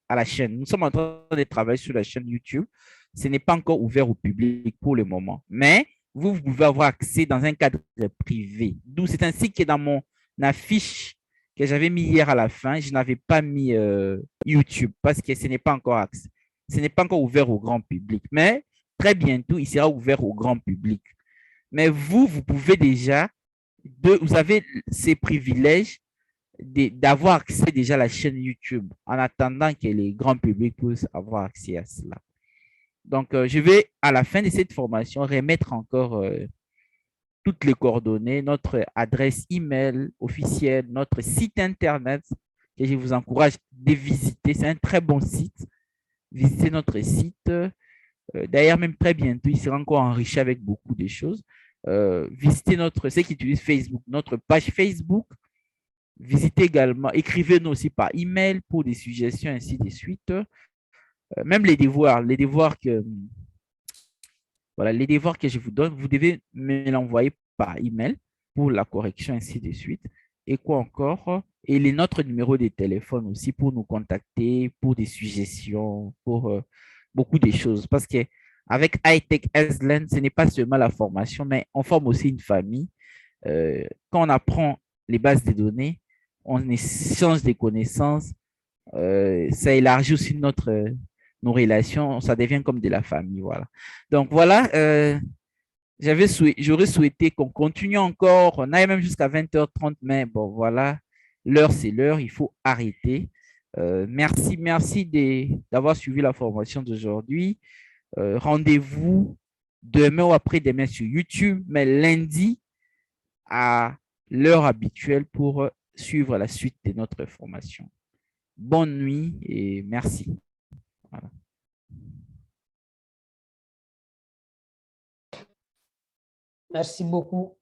la chaîne. Nous sommes en train de travailler sur la chaîne YouTube. Ce n'est pas encore ouvert au public pour le moment. Mais vous pouvez avoir accès dans un cadre privé. D'où c'est ainsi que dans mon affiche que j'avais mis hier à la fin, je n'avais pas mis YouTube parce que ce n'est pas encore accès. Ce n'est pas encore ouvert au grand public. Mais très bientôt, il sera ouvert au grand public. Mais vous pouvez déjà, vous avez ces privilèges d'avoir accès déjà à la chaîne YouTube en attendant que les grands publics puissent avoir accès à cela. Donc, je vais, à la fin de cette formation, remettre encore toutes les coordonnées, notre adresse email officielle, notre site Internet, que je vous encourage de visiter. C'est un très bon site. Visitez notre site. D'ailleurs, même très bientôt, il sera encore enrichi avec beaucoup de choses. Visitez ceux qui utilisent Facebook, notre page Facebook. Visitez également, écrivez-nous aussi par email pour des suggestions, ainsi de suite. Même les devoirs que je vous donne, vous devez me l'envoyer par email pour la correction, ainsi de suite. Et quoi encore? Et notre numéro de téléphone aussi pour nous contacter, pour des suggestions, pour beaucoup de choses. Parce qu'avec iTech Iceland, ce n'est pas seulement la formation, mais on forme aussi une famille. Quand on apprend les bases de données, on échange des connaissances, ça élargit aussi nos relations, ça devient comme de la famille, voilà. Donc voilà, j'aurais souhaité qu'on continue encore, on aille même jusqu'à 20h30, mais bon, voilà, l'heure c'est l'heure, il faut arrêter. Merci d'avoir suivi la formation d'aujourd'hui. Rendez-vous demain ou après-demain sur YouTube, mais lundi à l'heure habituelle pour suivre la suite de notre formation. Bonne nuit et merci. Voilà. Merci beaucoup.